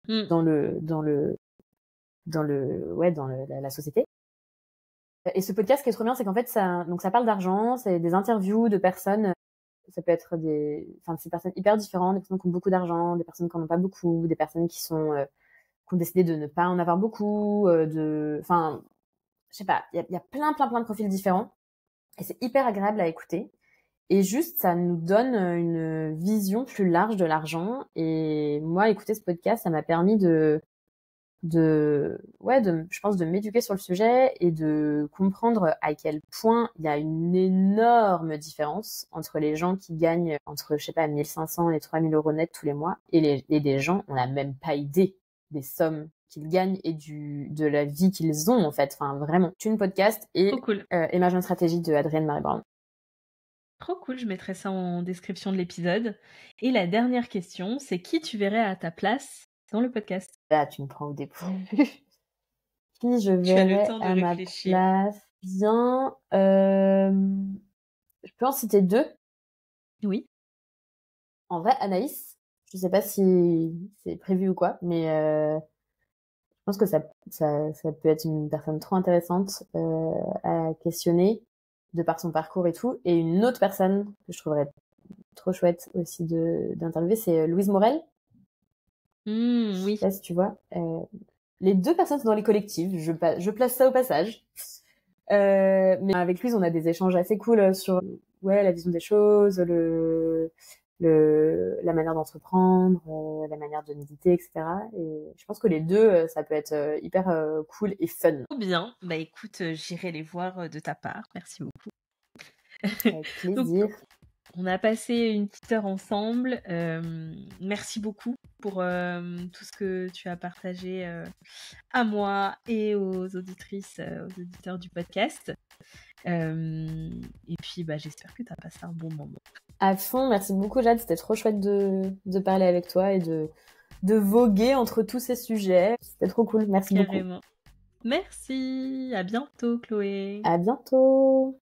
Mm. dans la société. Et ce podcast, ce qui est trop bien, c'est qu'en fait, ça parle d'argent, c'est des interviews de personnes. Ça peut être ces personnes hyper différentes, des personnes qui ont beaucoup d'argent, des personnes qui n'en ont pas beaucoup, des personnes qui ont décidé de ne pas en avoir beaucoup, je sais pas, il y a plein de profils différents. Et c'est hyper agréable à écouter. Et juste, ça nous donne une vision plus large de l'argent. Et moi, écouter ce podcast, ça m'a permis je pense, de m'éduquer sur le sujet et de comprendre à quel point il y a une énorme différence entre les gens qui gagnent entre, je sais pas, 1500 et 3000 euros net tous les mois et des gens, on n'a même pas idée des sommes qu'ils gagnent et de la vie qu'ils ont, en fait. Enfin, vraiment. Une podcast et Trop cool. Imagine Stratégie de Adrienne Marie Brown. Trop cool, je mettrai ça en description de l'épisode. Et la dernière question, c'est qui tu verrais à ta place dans le podcast? Là, tu me prends au dépourvu. Qui je Tu as le verrais temps de à ma réfléchir. place? Bien, je peux en citer 2. Oui. En vrai, Anaïs, je sais pas si c'est prévu ou quoi, mais je pense que ça peut être une personne trop intéressante à questionner de par son parcours et tout. Et une autre personne que je trouverais trop chouette aussi d'interviewer, c'est Louise Morel. Je Oui. sais pas si tu vois. Les 2 personnes sont dans les collectifs, je place ça au passage. Mais avec Louise, on a des échanges assez cool sur la vision des choses, la manière d'entreprendre, la manière de méditer, etc. Et je pense que les 2, ça peut être hyper cool et fun. Trop bien. Bah écoute, j'irai les voir de ta part. Merci beaucoup. Avec plaisir. Donc, on a passé une petite heure ensemble. Merci beaucoup pour tout ce que tu as partagé à moi et aux auditrices, aux auditeurs du podcast. Et puis, j'espère que tu as passé un bon moment. À fond, merci beaucoup Jade, c'était trop chouette de parler avec toi et de voguer entre tous ces sujets. C'était trop cool, merci beaucoup. Carrément. Merci, à bientôt Chloé. À bientôt.